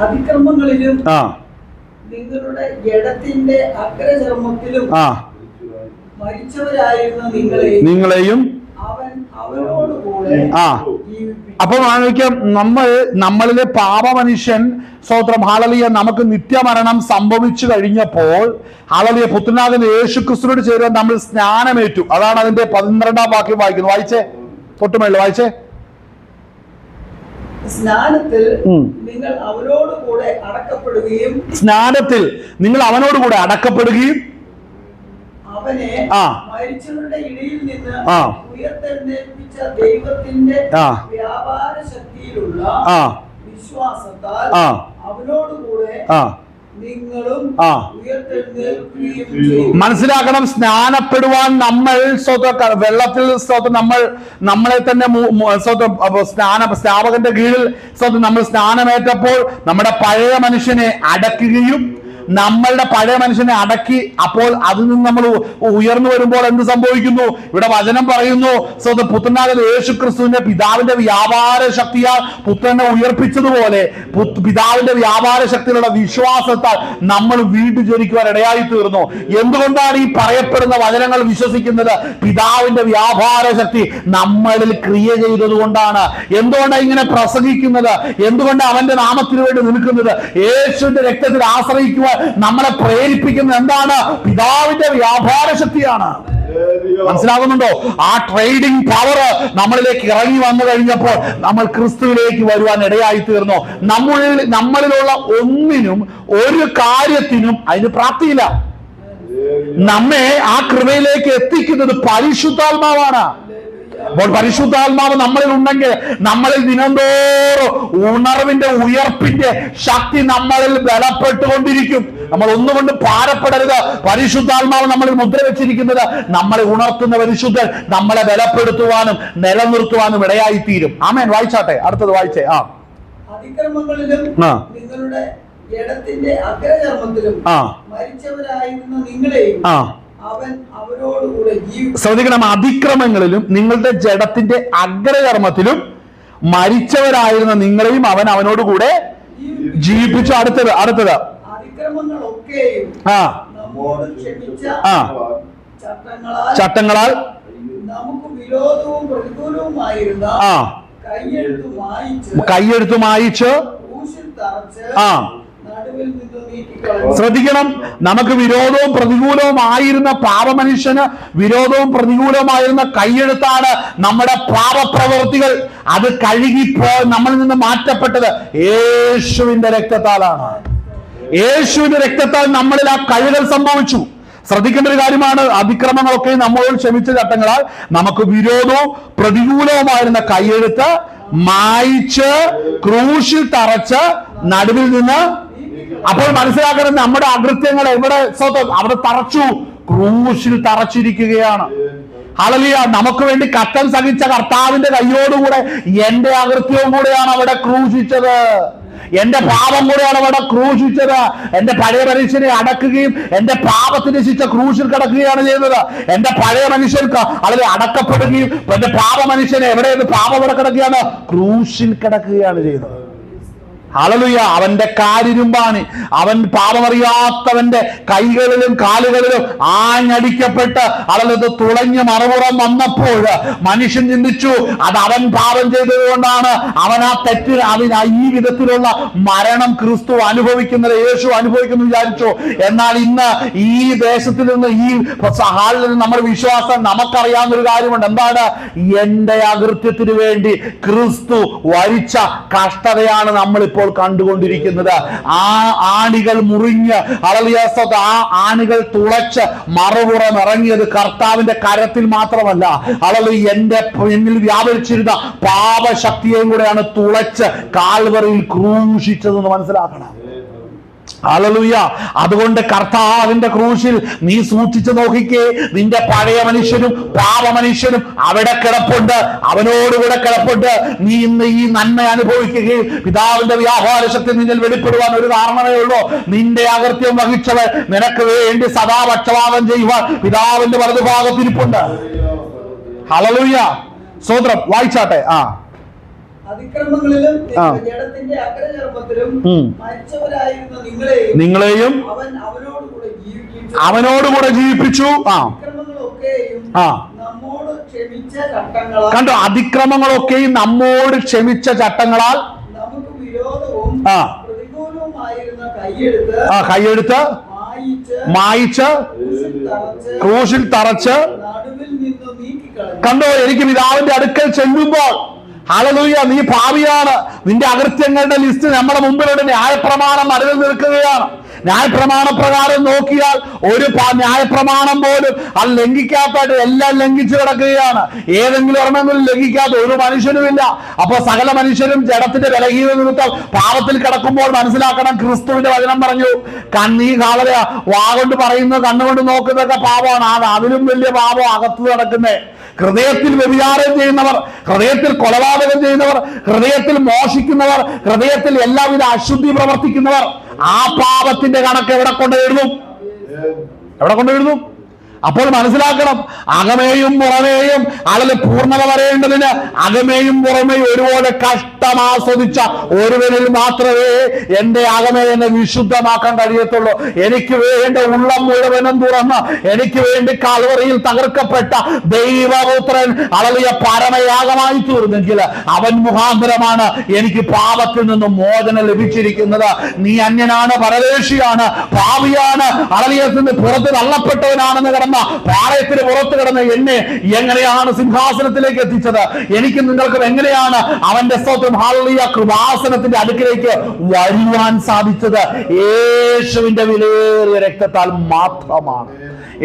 അതിക്രമങ്ങളിലും നിങ്ങളുടെ ജഡത്തിന്റെ അഗ്രചർമ്മത്തിലും മരിച്ചവരായിരുന്ന നിങ്ങളെയും അപ്പൊ ആലോചിക്കാം, നമ്മളിലെ പാപമനുഷ്യൻ സ്തോത്രം ഹല്ലേലൂയ നമുക്ക് നിത്യമരണം സംഭവിച്ചു കഴിഞ്ഞപ്പോൾ ഹല്ലേലൂയ പുത്രനാകുന്ന യേശു ക്രിസ്തുവിനോട് ചേരുവാൻ നമ്മൾ സ്നാനമേറ്റു. അതാണ് അതിന്റെ 12-ാം വാക്യം വായിക്കുന്നത്. വായിച്ചേ, തൊട്ടുമേളിൽ വായിച്ചേ. സ്നാനത്തിൽ നിങ്ങൾ അവനോടുകൂടെ അടക്കപ്പെടുകയും അവനെ ആ മരിച്ചവരുടെ ഇടയിൽ നിന്ന് ആ ഉയർത്തെഴുന്നേൽപ്പിച്ച ദൈവത്തിന്റെ ആ വ്യാപാര ശക്തിയിലുള്ള ആ വിശ്വാസത്താൽ ആ അവനോടുകൂടെ ആ നിങ്ങളും ആ ഉയർത്തെഴുന്നേൽക്കുകയും ചെയ്യും. മനസ്സിലാക്കണം, സ്നാനപ്പെടുവാൻ നമ്മൾ വെള്ളത്തിൽ നമ്മളെ തന്നെ സ്നാപകന്റെ കീഴിൽ നമ്മൾ സ്നാനമേറ്റപ്പോൾ നമ്മുടെ പഴയ മനുഷ്യനെ അടക്കുകയും നമ്മളുടെ പഴയ മനുഷ്യനെ അടക്കി അപ്പോൾ അതിൽ നിന്ന് നമ്മൾ ഉയർന്നു വരുമ്പോൾ എന്ത് സംഭവിക്കുന്നു? ഇവിടെ വചനം പറയുന്നു, പുത്രനായ യേശു ക്രിസ്തുവിന്റെ പിതാവിന്റെ വ്യാപാര ശക്തിയാൽ പുത്രനെ ഉയർപ്പിച്ചതുപോലെ പിതാവിന്റെ വ്യാപാര ശക്തിയിലുള്ള വിശ്വാസത്താൽ നമ്മൾ വീണ്ടും ജനിക്കുവാൻ ഇടയായി തീർന്നു. എന്തുകൊണ്ടാണ് ഈ പറയപ്പെടുന്ന വചനങ്ങൾ വിശ്വസിക്കുന്നത്? പിതാവിന്റെ വ്യാപാര ശക്തി നമ്മളിൽ ക്രിയ ചെയ്തത് കൊണ്ടാണ്. എന്തുകൊണ്ടാണ് ഇങ്ങനെ പ്രസംഗിക്കുന്നത്? എന്തുകൊണ്ട് അവന്റെ നാമത്തിന് വേണ്ടി നിൽക്കുന്നത്? യേശുവിന്റെ രക്തത്തിൽ ആശ്രയിക്കുവാൻ നമ്മളെ പ്രേരിപ്പിക്കുന്നത് എന്താണ്? പിതാവിന്റെ വ്യാപാര ശക്തിയാണ്. മനസ്സിലാകുന്നുണ്ടോ? ആ ട്രേഡിംഗ് പവർ നമ്മളിലേക്ക് ഇറങ്ങി വന്നു കഴിഞ്ഞപ്പോൾ നമ്മൾ ക്രിസ്തുവിലേക്ക് വരുവാൻ ഇടയായി തീർന്നു. നമ്മളിലുള്ള ഒന്നിനും ഒരു കാര്യത്തിനും അതിന് പ്രാപ്തിയില്ല. നമ്മെ ആ കൃപയിലേക്ക് എത്തിക്കുന്നത് പരിശുദ്ധാത്മാവാണ്. അപ്പോൾ പരിശുദ്ധാത്മാവ് നമ്മളിൽ ഉണ്ടെങ്കിൽ നമ്മളിൽ ദിനംതോറും ഉണർവിന്റെ ഉയർപ്പിന്റെ ശക്തി നമ്മളിൽ ബലപ്പെട്ടുകൊണ്ടിരിക്കും. നമ്മൾ ഒന്നുകൊണ്ട് ഭാരപ്പെടരുത്. പരിശുദ്ധാത്മാവ് നമ്മളിൽ മുദ്ര വെച്ചിരിക്കുന്നത് നമ്മളെ ഉണർത്തുന്ന പരിശുദ്ധൻ നമ്മളെ ബലപ്പെടുത്തുവാനും നിലനിർത്തുവാനും ഇടയായി തീരും. ആമേൻ. വായിച്ചാട്ടെ, അടുത്തത് വായിച്ചേ. അതിക്രമങ്ങളിലും നിങ്ങളുടെ ജഡത്തിന്റെ അഗ്രചർമ്മത്തിലും മരിച്ചവരായിരുന്ന നിങ്ങളെയും അവൻ അവരോടുകൂടെ ജീവിപ്പിച്ചു. ശ്രദ്ധിക്കണം, അതിക്രമങ്ങളിലും നിങ്ങളുടെ ജഡത്തിന്റെ അഗ്രചർമ്മത്തിലും മരിച്ചവരായിരുന്ന നിങ്ങളെയും അവൻ അവനോടുകൂടെ ജീവിപ്പിച്ചു. അടുത്തത് അതിക്രമങ്ങളൊക്കെയും നമ്മോട് ക്ഷമിച്ച ചട്ടങ്ങളാൽ നമുക്ക് വിരോധവും പ്രതികൂലവുമായിരുന്ന കൈയെഴുത്തു മായിച്ച് ശ്രദ്ധിക്കണം, നമുക്ക് വിരോധവും പ്രതികൂലവും ആയിരുന്ന പാപമനുഷ്യന് വിരോധവും പ്രതികൂലവുമായിരുന്ന കൈയെഴുത്താണ് നമ്മുടെ പാപപ്രവൃത്തികൾ. അത് കഴുകിപ്പോ നമ്മളിൽ നിന്ന് മാറ്റപ്പെട്ടത് യേശുവിന്റെ രക്തത്താലാണ്. യേശുവിന്റെ രക്തത്താൽ നമ്മളിൽ ആ കഴുകൽ സംഭവിച്ചു. ശ്രദ്ധിക്കേണ്ട ഒരു കാര്യമാണ്, അതിക്രമങ്ങളൊക്കെ നമ്മളോട് ക്ഷമിച്ച ചട്ടങ്ങളാൽ നമുക്ക് വിരോധവും പ്രതികൂലവുമായിരുന്ന കൈയെഴുത്ത് മായിച്ച് ക്രൂശിൽ തറച്ച് നടുവിൽ നിന്ന്. അപ്പോൾ മനസ്സിലാക്കണം, നമ്മുടെ അകൃത്യങ്ങൾ എവിടെ അവിടെ തറച്ചു? ക്രൂശിൽ തറച്ചിരിക്കുകയാണ്. ഹല്ലേലൂയ. നമുക്ക് വേണ്ടി കഷ്ടം സഹിച്ച കർത്താവിന്റെ കൈയോടുകൂടെ എന്റെ അകൃത്യവും കൂടെയാണ് അവിടെ ക്രൂശിച്ചത്. എന്റെ പാപം കൂടെയാണ് അവിടെ ക്രൂശിച്ചത്. എന്റെ പഴയ മനുഷ്യനെ അടക്കുകയും എന്റെ പാപത്തിന്റെ ശിക്ഷ ക്രൂശിൽ കിടക്കുകയാണ് ചെയ്യുന്നത്. എന്റെ പഴയ മനുഷ്യർക്ക് അല്ലെങ്കിൽ അടക്കപ്പെടുകയും എന്റെ പാപ മനുഷ്യനെ എവിടെയെന്ന് പാപം ഇവിടെ കിടക്കുകയാണ്? ക്രൂശിൽ കിടക്കുകയാണ് ചെയ്യുന്നത്. ഹല്ലേലൂയ. അവന്റെ കാരിരുമ്പാണ്. അവൻ പാപമറിയാത്തവന്റെ കൈകളിലും കാലുകളിലും ആഞ്ഞടിക്കപ്പെട്ട് അളത് തുളഞ്ഞ് മറുപുറം വന്നപ്പോൾ മനുഷ്യൻ ചിന്തിച്ചു അത് അവൻ പാപം ചെയ്തത് കൊണ്ടാണ് അവൻ ആ തെറ്റ് ഈ വിധത്തിലുള്ള മരണം ക്രിസ്തു അനുഭവിക്കുന്നത്, യേശു അനുഭവിക്കുന്നു വിചാരിച്ചു. എന്നാൽ ഇന്ന് ഈ ദേശത്തിൽ നിന്ന് ഈ ഹാളിൽ നിന്ന് നമ്മുടെ വിശ്വാസം നമുക്കറിയാവുന്ന ഒരു കാര്യമുണ്ട്. എന്താണ്? എന്റെ അകൃത്യത്തിന് വേണ്ടി ക്രിസ്തു വരിച്ച കഷ്ടതയാണ് നമ്മളിപ്പോൾ കണ്ടുകൊണ്ടിരിക്കുന്നത്. ആ ആണികൾ മുറിഞ്ഞ് ആ ആണികൾ തുളച്ച് മറുപുറം ഇറങ്ങിയത് കർത്താവിന്റെ കരത്തിൽ മാത്രമല്ല, എന്റെ എന്നിൽ വ്യാപരിച്ചിരുന്ന പാപശക്തിയെയും കൂടെയാണ് തുളച്ച് കാൽവറിയിൽ ക്രൂശിച്ചതെന്ന് മനസ്സിലാക്കണം. ഹല്ലേലൂയ. അതുകൊണ്ട് കർത്താവിന്റെ ക്രൂശിൽ നീ സൂക്ഷിച്ചു നോക്കിക്കേ, നിന്റെ പഴയ മനുഷ്യനും പാപമനുഷ്യനും അവിടെ കിടപ്പുണ്ട്, അവനോടുകൂടെ കിടപ്പുണ്ട്. നീ ഇന്ന് ഈ നന്മ അനുഭവിക്കുകയും പിതാവിന്റെ വ്യാപാര ശക്തി നിന്നിൽ വെളിപ്പെടുവാൻ ഒരു കാരണമേ ഉള്ളൂ. നിന്റെ അകൃത്യം വഹിച്ചവൻ നിനക്ക് വേണ്ടി സദാ പക്ഷപാതം ചെയ്യുവാൻ പിതാവിന്റെ വലതുഭാഗത്തിരിപ്പുണ്ട്. ഹല്ലേലൂയ. സ്തോത്രം. വായിച്ചാട്ടെ. അതിക്രമങ്ങളിലും ജഡത്തിന്റെ അഗ്രചർമ്മത്തിലും മരിച്ചവരായിരുന്ന നിങ്ങളെയും അവൻ അവനോടുകൂടെ ജീവിപ്പിച്ചു. കണ്ടോ? അതിക്രമങ്ങളൊക്കെയും നമ്മോട് ക്ഷമിച്ച ചട്ടങ്ങളാൽ നമുക്ക് വിരോധവും പ്രതികൂലവുമായിരുന്ന കൈയെടുത്ത് മായിച്ച് ക്രൂശിൽ തറച്ച്. കണ്ടോ? എനിക്ക് പിതാവിന്റെ അടുക്കൽ ചെല്ലുമ്പോൾ ഹല്ലേലൂയ, നീ പാപിയാണ്, നിന്റെ അകൃത്യങ്ങളുടെ ലിസ്റ്റ് നമ്മുടെ മുമ്പിലൂടെ ന്യായപ്രമാണം നടുവിൽ നിൽക്കുകയാണ്. ന്യായപ്രമാണപ്രകാരം നോക്കിയാൽ ഒരു ന്യായപ്രമാണം പോലും അത് ലംഘിക്കാത്തായിട്ട് എല്ലാം ലംഘിച്ചു കിടക്കുകയാണ്. ഏതെങ്കിലും ഒരെണ്ണമെങ്കിലും ലംഘിക്കാത്ത ഒരു മനുഷ്യനുമില്ല. അപ്പൊ സകല മനുഷ്യരും ജഡത്തിന്റെ ബലഹീന നിമിത്തം പാപത്തിൽ കിടക്കുമ്പോൾ മനസ്സിലാക്കണം, ക്രിസ്തുവിന്റെ വചനം പറഞ്ഞു, കണ്ണീ കാളര വാഗൊണ്ട് പറയുന്നത് കണ്ണുകൊണ്ട് നോക്കുന്നതൊക്കെ പാപമാണ്. അതിലും വലിയ പാപം അകത്ത് നടക്കുന്നേ. ഹൃദയത്തിൽ വ്യഭിചാരം ചെയ്യുന്നവർ, ഹൃദയത്തിൽ കൊലപാതകം ചെയ്യുന്നവർ, ഹൃദയത്തിൽ മോഷിക്കുന്നവർ, ഹൃദയത്തിൽ എല്ലാവിധ അശുദ്ധി പ്രവർത്തിക്കുന്നവർ, ആ പാപത്തിന്റെ കണക്ക് എവിടെ കൊണ്ട് എഴുതും? അപ്പോൾ മനസ്സിലാക്കണം, അകമേയും പുറമേയും അതിൽ പൂർണ്ണത വരേണ്ടതിന് അകമേയും പുറമേയും ഒരുപോലെ കഷ്ടമാസ്വദിച്ച ഒരുവനിൽ മാത്രമേ എന്റെ അകമേ എന്നെ വിശുദ്ധമാക്കാൻ കഴിയത്തുള്ളൂ. എനിക്ക് വേണ്ട ഉള്ളം മുഴുവനും തുറന്ന് എനിക്ക് വേണ്ടി കാൽവറിയിൽ തകർക്കപ്പെട്ട ദൈവപുത്രൻ അളലിയ പരമയാഗമായി തീർന്നെങ്കിൽ അവൻ മുഖാന്തരമാണ് എനിക്ക് പാപത്തിൽ നിന്നും മോചനം ലഭിച്ചിരിക്കുന്നത്. നീ അന്യനാണ്, പരദേശിയാണ്, പാപിയാണ്, അളലിയത്തിൽ നിന്ന് പുറത്ത് തള്ളപ്പെട്ടവനാണെന്ന് കിടന്ന പാളയത്തിന് പുറത്ത് കിടന്ന് എന്നെ എങ്ങനെയാണ് സിംഹാസനത്തിലേക്ക് എത്തിച്ചത്? എനിക്ക് നിങ്ങൾക്കും എങ്ങനെയാണ് അവന്റെ സ്തോത്രം ഹല്ലേലൂയ കൃപാസനത്തിന്റെ അടുക്കിലേക്ക് വരുവാൻ സാധിച്ചത്? യേശുവിന്റെ വിലയേറിയ രക്തത്താൽ മാത്രമാണ്.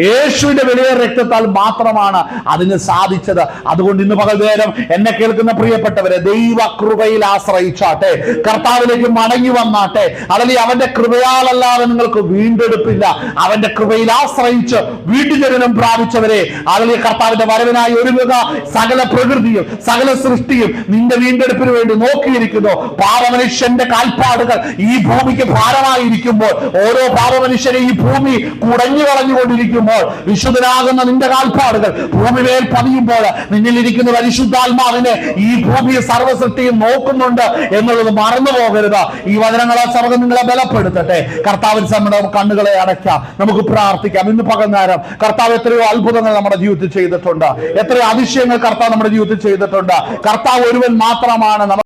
യേശുവിന്റെ വിലയേറിയ രക്തത്താൽ മാത്രമാണ് അതിന് സാധിച്ചത്. അതുകൊണ്ട് ഇന്ന് പകൽ നേരം എന്നെ കേൾക്കുന്ന പ്രിയപ്പെട്ടവരെ, ദൈവ കൃപയിൽ ആശ്രയിച്ചാട്ടെ, കർത്താവിലേക്ക് മടങ്ങി വന്നാട്ടെ. അല്ലെങ്കിൽ അവന്റെ കൃപയാലല്ലാതെ നിങ്ങൾക്ക് വീണ്ടെടുപ്പില്ല. അവന്റെ കൃപയിൽ ആശ്രയിച്ച് വീണ്ടുജനനം പ്രാപിച്ചവരെ, അല്ലെങ്കിൽ കർത്താവിന്റെ വരവിനായി ഒരുങ്ങുക. സകല പ്രകൃതിയും സകല സൃഷ്ടിയും നിന്റെ വീണ്ടെടുപ്പിന് വേണ്ടി നോക്കിയിരിക്കുന്നു. പാപമനുഷ്യന്റെ കാൽപ്പാടുകൾ ഈ ഭൂമിക്ക് ഭാരമായിരിക്കുമ്പോൾ, ഓരോ പാപമനുഷ്യനെ ഈ ഭൂമി കുടഞ്ഞു കളഞ്ഞുകൊണ്ടിരിക്കുമ്പോൾ, വിശുദ്ധനാകുന്ന നിന്റെ കാൽപ്പാടുകൾ ഭൂമിമേൽ പതിയുമ്പോൾ നിന്നിലിരിക്കുന്ന പരിശുദ്ധാത്മാവിനെ ഈ ഭൂമിയെ സർവ്വസൃഷ്ടിയും നോക്കുന്നുണ്ട് എന്നുള്ളത് മറന്നു പോകരുത്. ഈ വചനങ്ങളെ സർവ്വം നിങ്ങളെ ബലപ്പെടുത്തട്ടെ. കർത്താവിൻ നമ്മുടെ കണ്ണുകളെ അടയ്ക്കാം, നമുക്ക് പ്രാർത്ഥിക്കാം. ഇന്ന് പകൽ നേരം കർത്താവ് എത്രയോ അത്ഭുതങ്ങൾ നമ്മുടെ ജീവിതത്തിൽ ചെയ്തിട്ടുണ്ട്, എത്രയോ അതിശയങ്ങൾ കർത്താവ് നമ്മുടെ ജീവിതത്തിൽ ചെയ്തിട്ടുണ്ട്. കർത്താവ് ഒരുവൻ മാത്രമാണ്